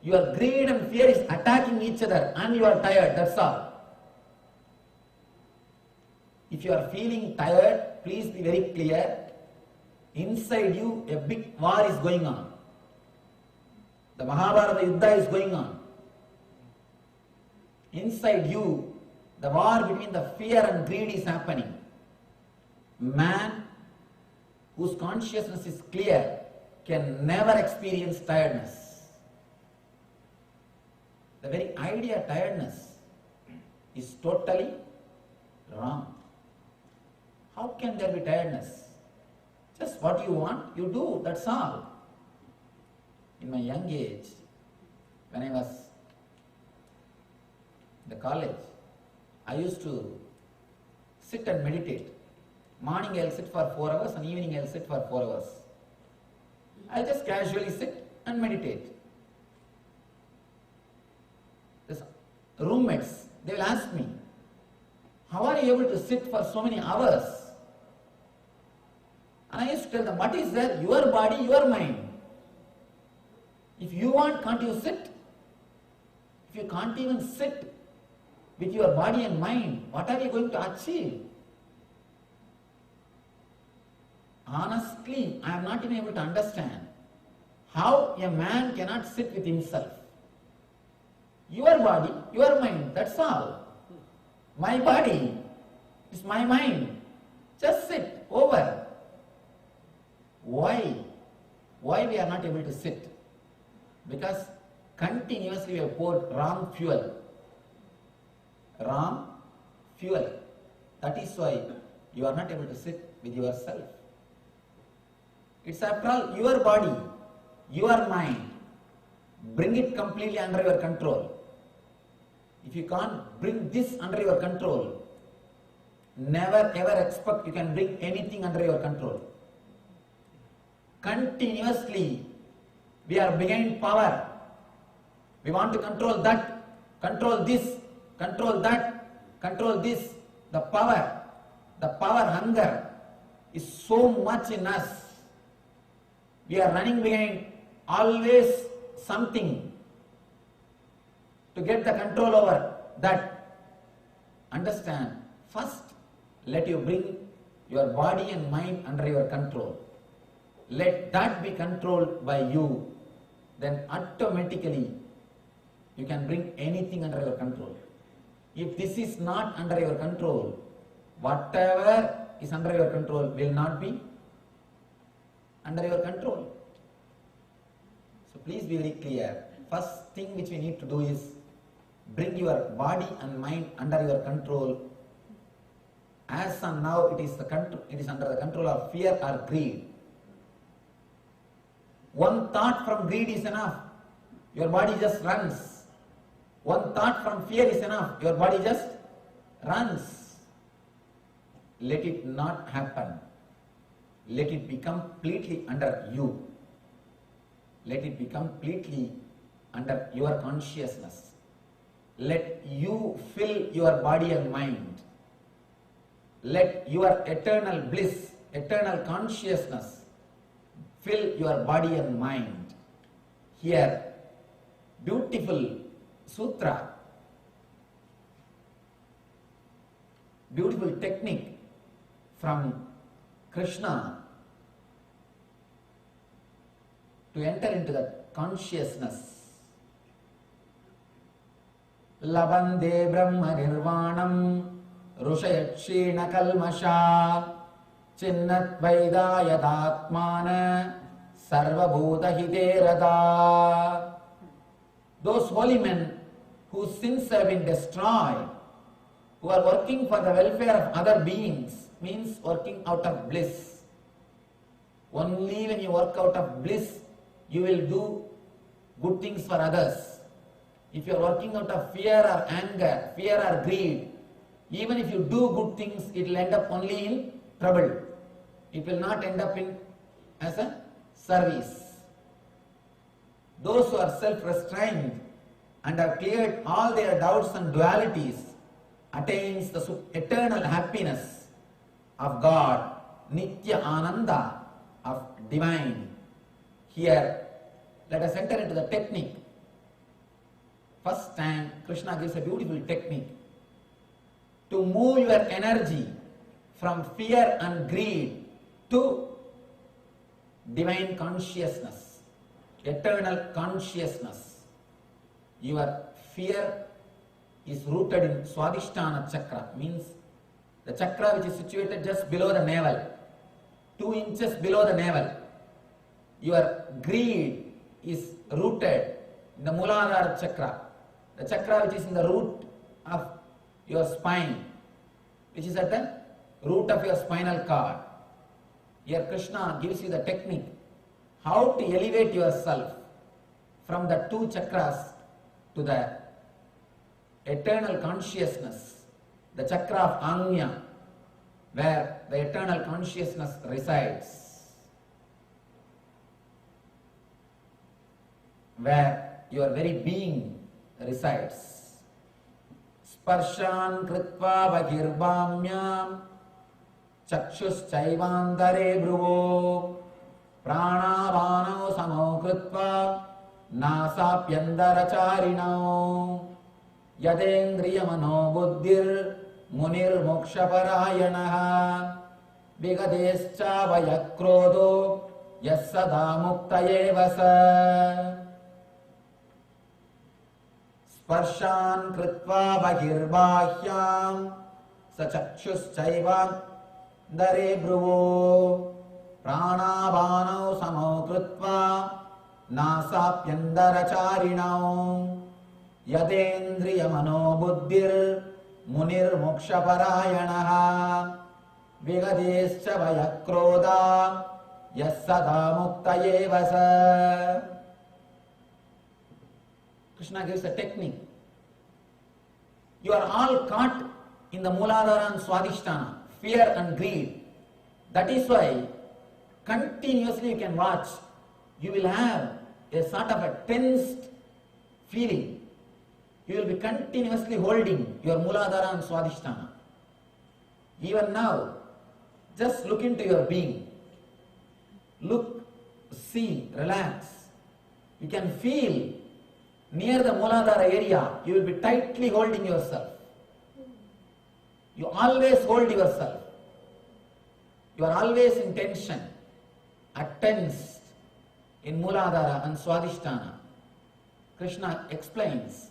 S2: Your greed and fear is attacking each other and you are tired, that's all. If you are feeling tired, please be very clear. Inside you, a big war is going on. The Mahabharata Yuddha is going on. Inside you, the war between the fear and greed is happening. Man whose consciousness is clear can never experience tiredness. The very idea of tiredness is totally wrong. How can there be tiredness? Just what you want, you do, that's all. In my young age, when I was in the college, I used to sit and meditate. Morning I'll sit for 4 hours and evening I'll sit for 4 hours. I'll just casually sit and meditate. This roommates, they will ask me, how are you able to sit for so many hours? And I used to tell them, what is there? Your body, your mind. If you want, can't you sit? If you can't even sit with your body and mind, what are you going to achieve? Honestly, I am not even able to understand how a man cannot sit with himself. Your body, your mind, that's all. My body is my mind. Just sit, over. Why? Why we are not able to sit? Because continuously we have poured wrong fuel. Wrong fuel. That is why you are not able to sit with yourself. It's after all your body, your mind. Bring it completely under your control. If you can't bring this under your control, never ever expect you can bring anything under your control. Continuously, we are behind power. We want to control that, control this, control that, control this. The power hunger is so much in us. We are running behind always something to get the control over that. Understand, first let you bring your body and mind under your control. Let that be controlled by you. Then automatically you can bring anything under your control. If this is not under your control, whatever is under your control will not be under your control. So please be very clear. First thing which we need to do is bring your body and mind under your control. As of now, it is under the control of fear or greed. One thought from greed is enough. Your body just runs. One thought from fear is enough. Your body just runs. Let it not happen. Let it be completely under you. Let it be completely under your consciousness. Let you fill your body and mind. Let your eternal bliss, eternal consciousness fill your body and mind. Here, beautiful sutra, beautiful technique from Krishna to enter into that consciousness. Labande Brahma Nirvanam Rushayakshina Kalmasha Chinnat Vaidayatmana Sarvabhuta Hiterada. Those holy men whose sins have been destroyed, who are working for the welfare of other beings, means working out of bliss. Only when you work out of bliss, you will do good things for others. If you are working out of fear or anger, fear or greed, even if you do good things, it will end up only in trouble. It will not end up in as a service. Those who are self-restrained and have cleared all their doubts and dualities attains the eternal happiness of God, Nitya Ananda of divine. Here, let us enter into the technique. First time, Krishna gives a beautiful technique to move your energy from fear and greed to divine consciousness, eternal consciousness. Your fear is rooted in Swadhisthana chakra, means the chakra which is situated just below the navel, 2 inches below the navel. Your greed is rooted in the Muladhara chakra, the chakra which is in the root of your spine, which is at the root of your spinal cord. Here Krishna gives you the technique how to elevate yourself from the 2 chakras to the eternal consciousness, the chakra of Anya, where the eternal consciousness resides, where your very being resides. Sparshan kritva bhagirbhamyam chakshuschayvandare bhruvo pranavano samo kritva nasapyandaracharino yadendriyamano buddhir munir mokshaparayanaha vigadescha vayakrodo yassada muktayeva sa. Sparshan kritva bhagirbhahyam sachakshuschaiva dare bhruvo pranavano samo kritva nasapyandaracharino yadendriyamano buddhir munir mokshaparayanaha vigadescha vayakroda yassada muktayeva sa. Krishna gives a technique. You are all caught in the Muladhara and Swadhisthana, fear and greed. That is why continuously you can watch. You will have a sort of a tensed feeling. You will be continuously holding your Muladhara and Swadhisthana. Even now, just look into your being. Look, see, relax. You can feel near the Muladhara area, you will be tightly holding yourself. You always hold yourself. You are always in tension, tensed in Muladhara and Swadhisthana. Krishna explains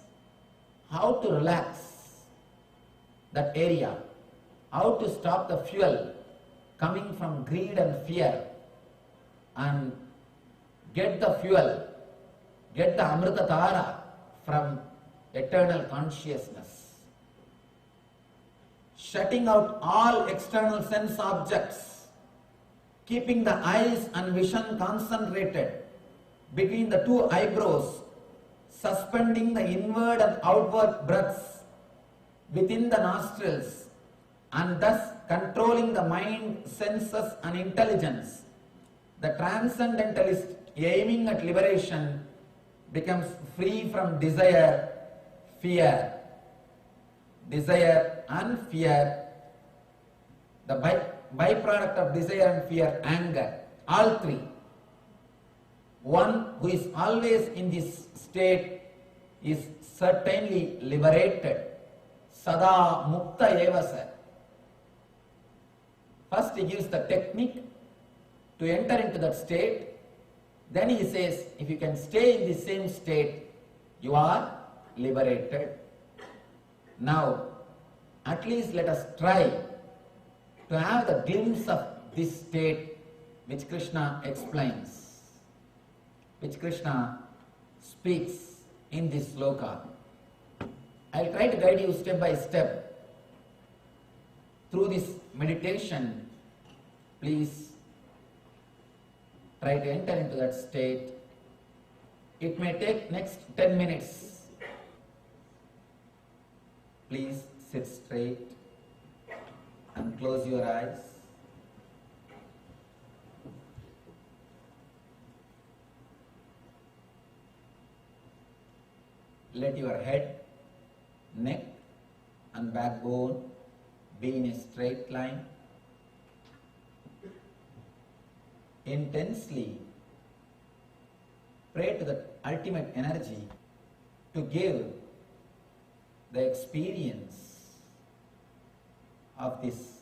S2: how to relax that area, how to stop the fuel coming from greed and fear and get the fuel, get the Amrita Tara from eternal consciousness. Shutting out all external sense objects, keeping the eyes and vision concentrated between the 2 eyebrows, suspending the inward and outward breaths within the nostrils, and thus controlling the mind, senses and intelligence. The transcendentalist aiming at liberation becomes free from desire, fear. Desire and fear, the byproduct of desire and fear, anger, all 3. One who is always in this state is certainly liberated. Sada mukta eva sa. First he gives the technique to enter into that state. Then he says, if you can stay in the same state, you are liberated. Now, at least let us try to have the glimpse of this state which Krishna explains, which Krishna speaks in this sloka. I will try to guide you step by step through this meditation. Please try to enter into that state. It may take next 10 minutes. Please sit straight and close your eyes. Let your head, neck and backbone be in a straight line. Intensely pray to the ultimate energy to give the experience of this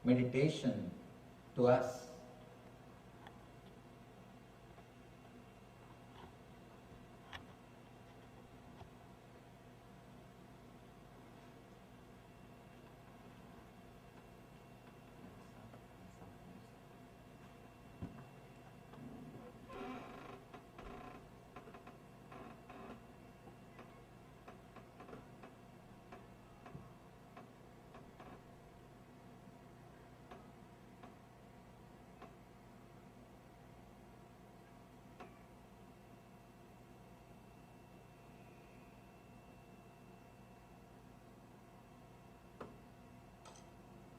S2: meditation to us.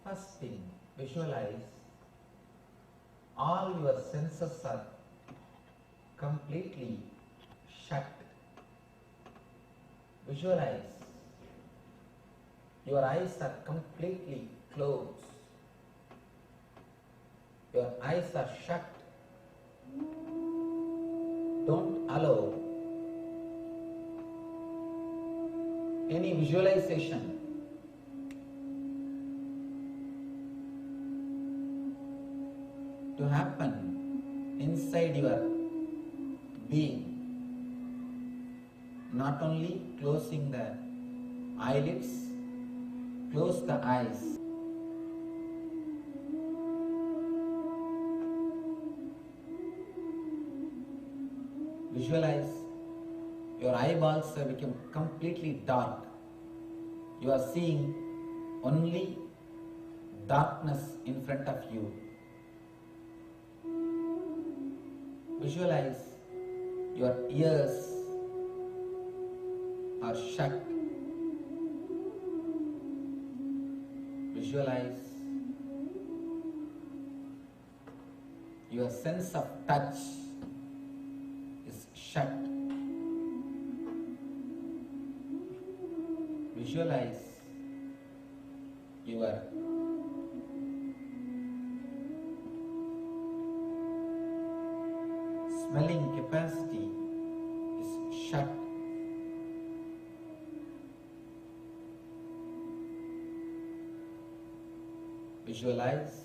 S2: First thing, visualize all your senses are completely shut. Visualize your eyes are completely closed. Your eyes are shut. Don't allow any visualization to happen inside your being. Not only closing the eyelids, close the eyes. Visualize your eyeballs have become completely dark. You are seeing only darkness in front of you. Visualize your ears are shut. Visualize your sense of touch is shut. Visualize your smelling capacity is shut. Visualize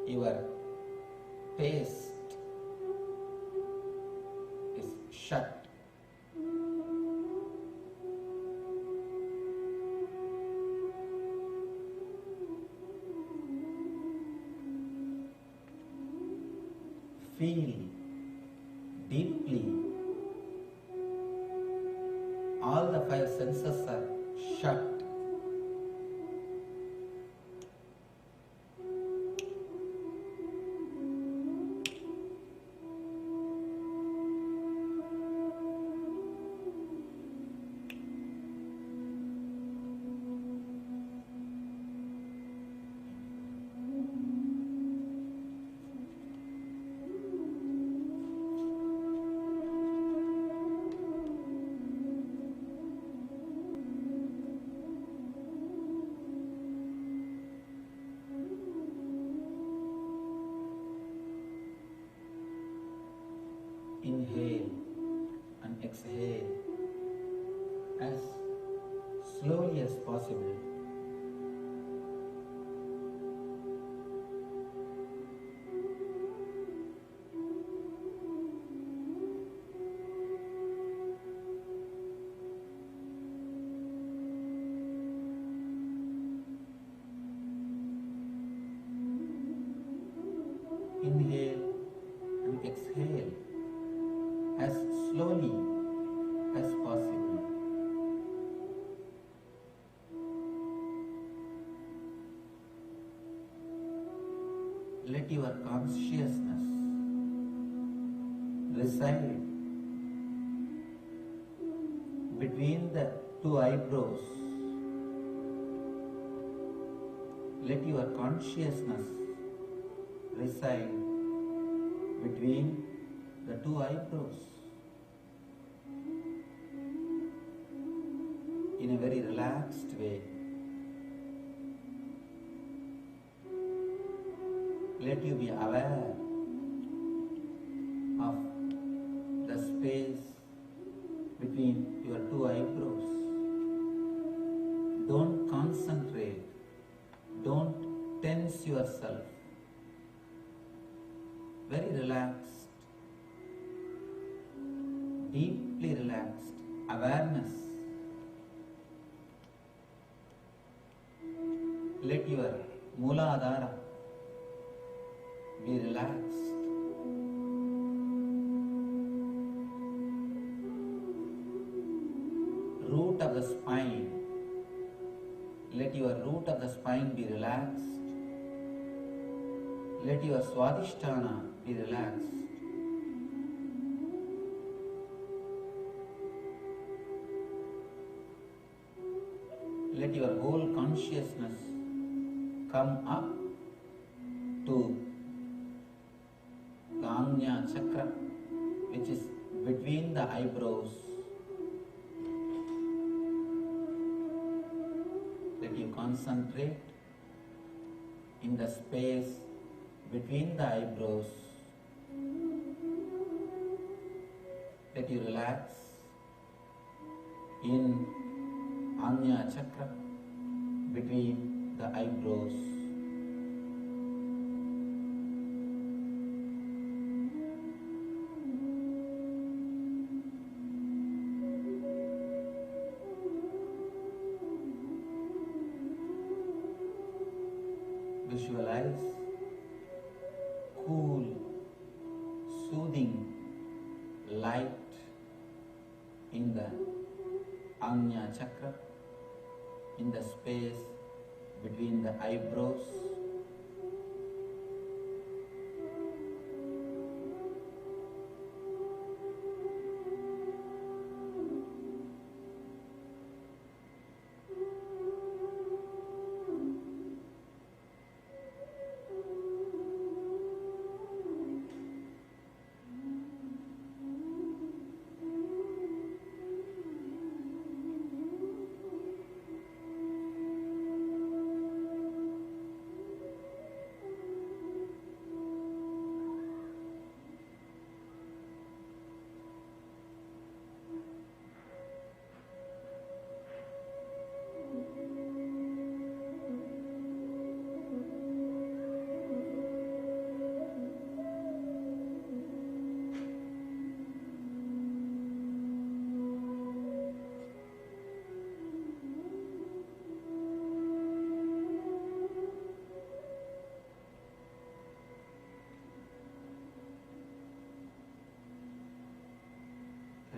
S2: your taste is shut. Feel deeply. All the five senses are shut. Inhale and exhale as slowly as possible. Inhale and exhale as slowly as possible. Let your consciousness reside between the two eyebrows. Let your consciousness reside between the two eyebrows in a very relaxed way. Let you be aware of the space between your two eyebrows. Don't concentrate, don't tense yourself. Very relaxed, deeply relaxed awareness. Let your Mooladhara be relaxed. Root of the spine. Let your root of the spine be relaxed. Let your Swadhisthana be relaxed. Let your whole consciousness come up to the Ajna Chakra, which is between the eyebrows. Let you concentrate in the space between the eyebrows. Let you relax in Ajna Chakra between the eyebrows. Visualize cool, soothing light in the Ajna Chakra, in the space between the eyebrows.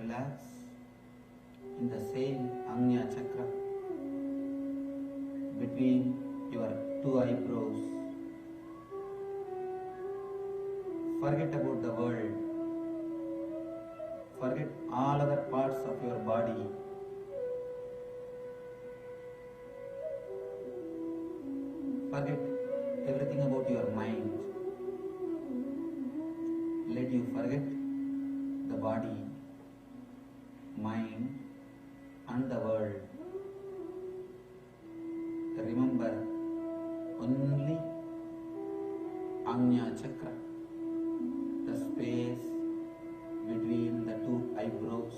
S2: Relax in the same Ajna Chakra between your two eyebrows. Forget about the world. Forget all other parts of your body. Forget everything about your mind. Let you forget the body, mind and the world. Remember only Ajna Chakra, the space between the two eyebrows.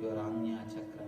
S2: your Ajna Chakra.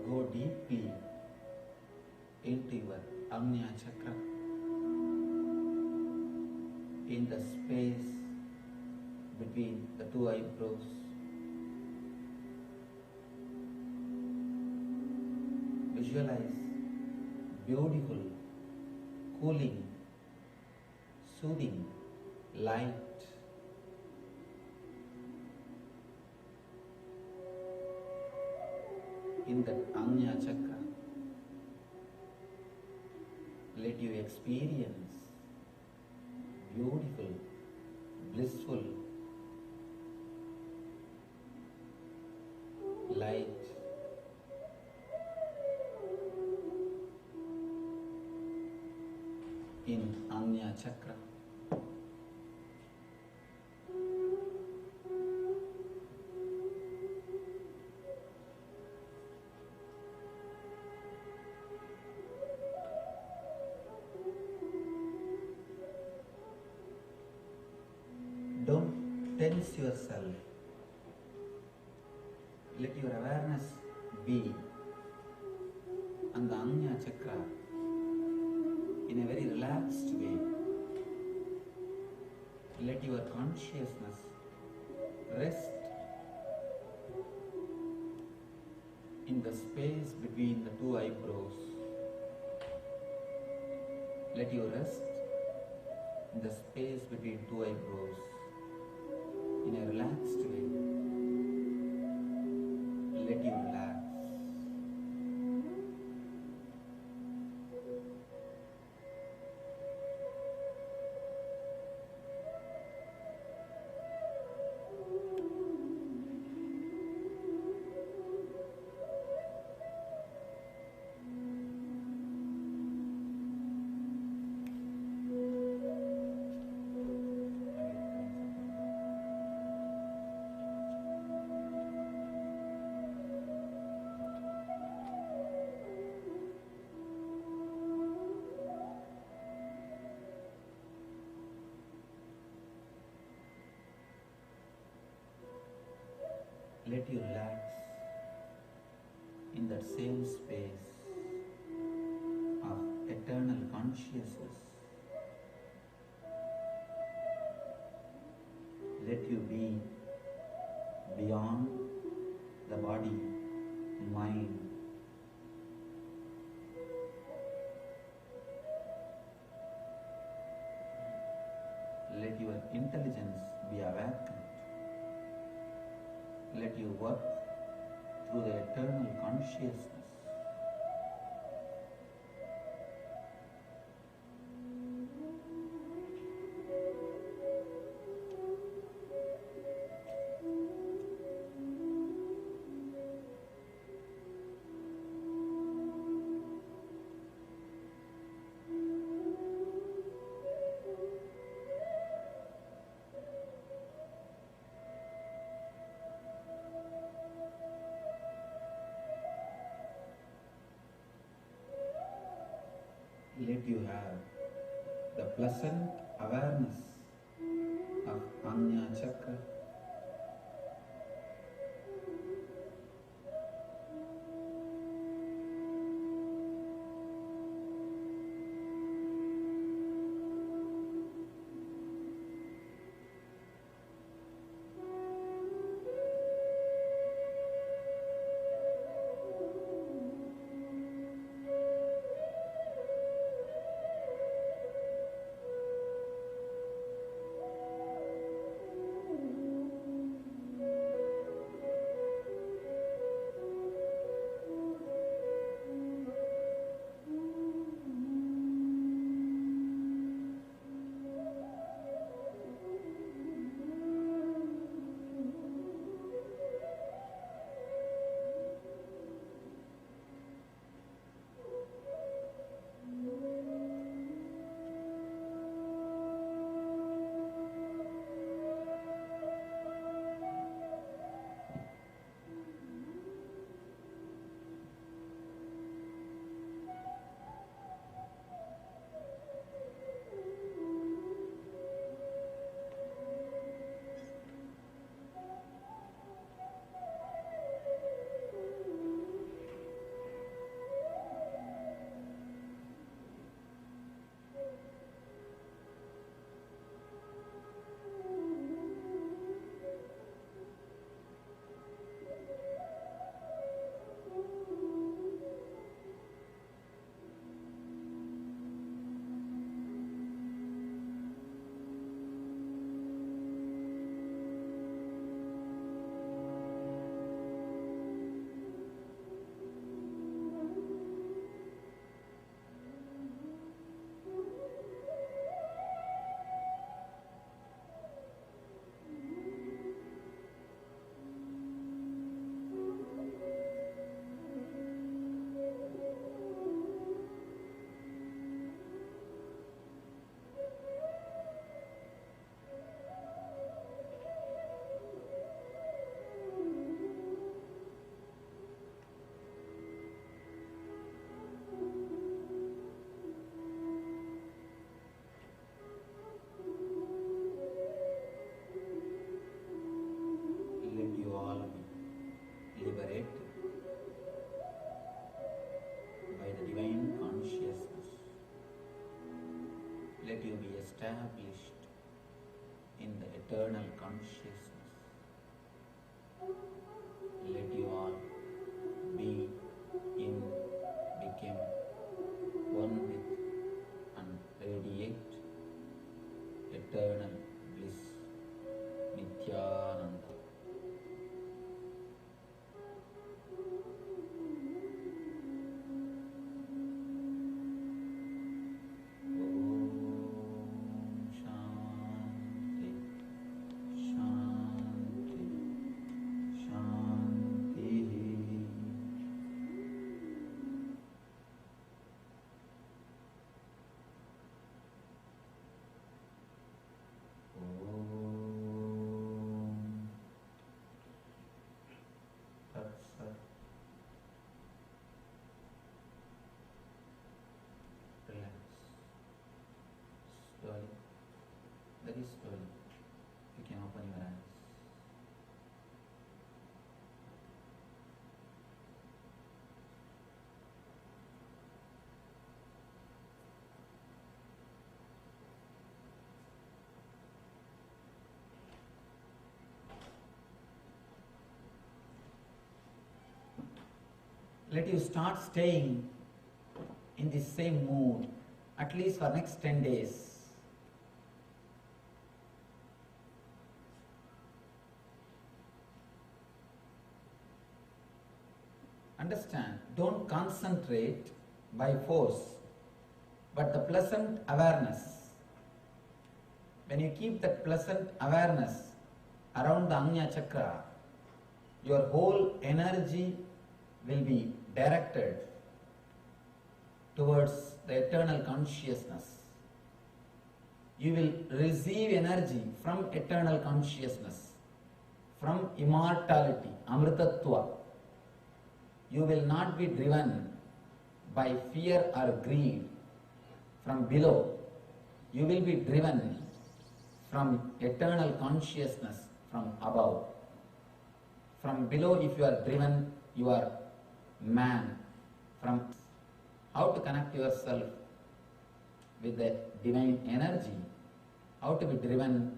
S2: Go deeply into your Ajna Chakra, in the space between the two eyebrows. Visualize beautiful, cooling, soothing light in that Ajna Chakra. Let you experience beautiful, blissful light in Ajna Chakra. Don't tense yourself. Let your awareness be on the Ajna Chakra in a very relaxed way. Let your consciousness rest in the space between the two eyebrows. Let you rest in the space between two eyebrows in a relaxed way. Let you relax. Let you relax in that same space of eternal consciousness. Let you be beyond the body, mind. Let your intelligence be awakened. Let you work through the eternal consciousness. Let you have the pleasant awareness of Ajna Chakra liberated by the divine consciousness. Let you be established in the eternal consciousness. Let you all be in, become one with and radiate eternal bliss, Nityananda. Slowly, very slowly, you can open your eyes. Let you start staying in the same mood at least for next 10 days. Understand, don't concentrate by force, but the pleasant awareness. When you keep that pleasant awareness around the Ajna Chakra, your whole energy will be directed towards the eternal consciousness. You will receive energy from eternal consciousness, from immortality, Amritatva. You will not be driven by fear or greed from below. You will be driven from eternal consciousness from above. From below, if you are driven, you are man. From how to connect yourself with the divine energy, how to be driven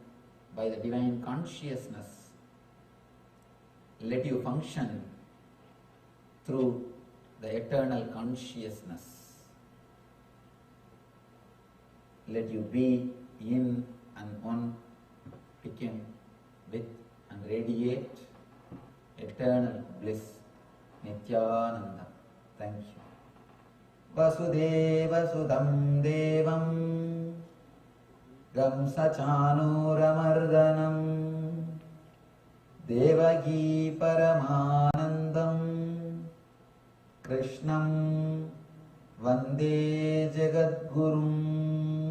S2: by the divine consciousness. Let you function through the eternal consciousness. Let you be in and on, become with and radiate eternal bliss, Nityananda. Thank you. Vasudeva Sudam Devam Gamsachanuramardanam Devagi Paramanandam Krishnam Vande Jagadgurum.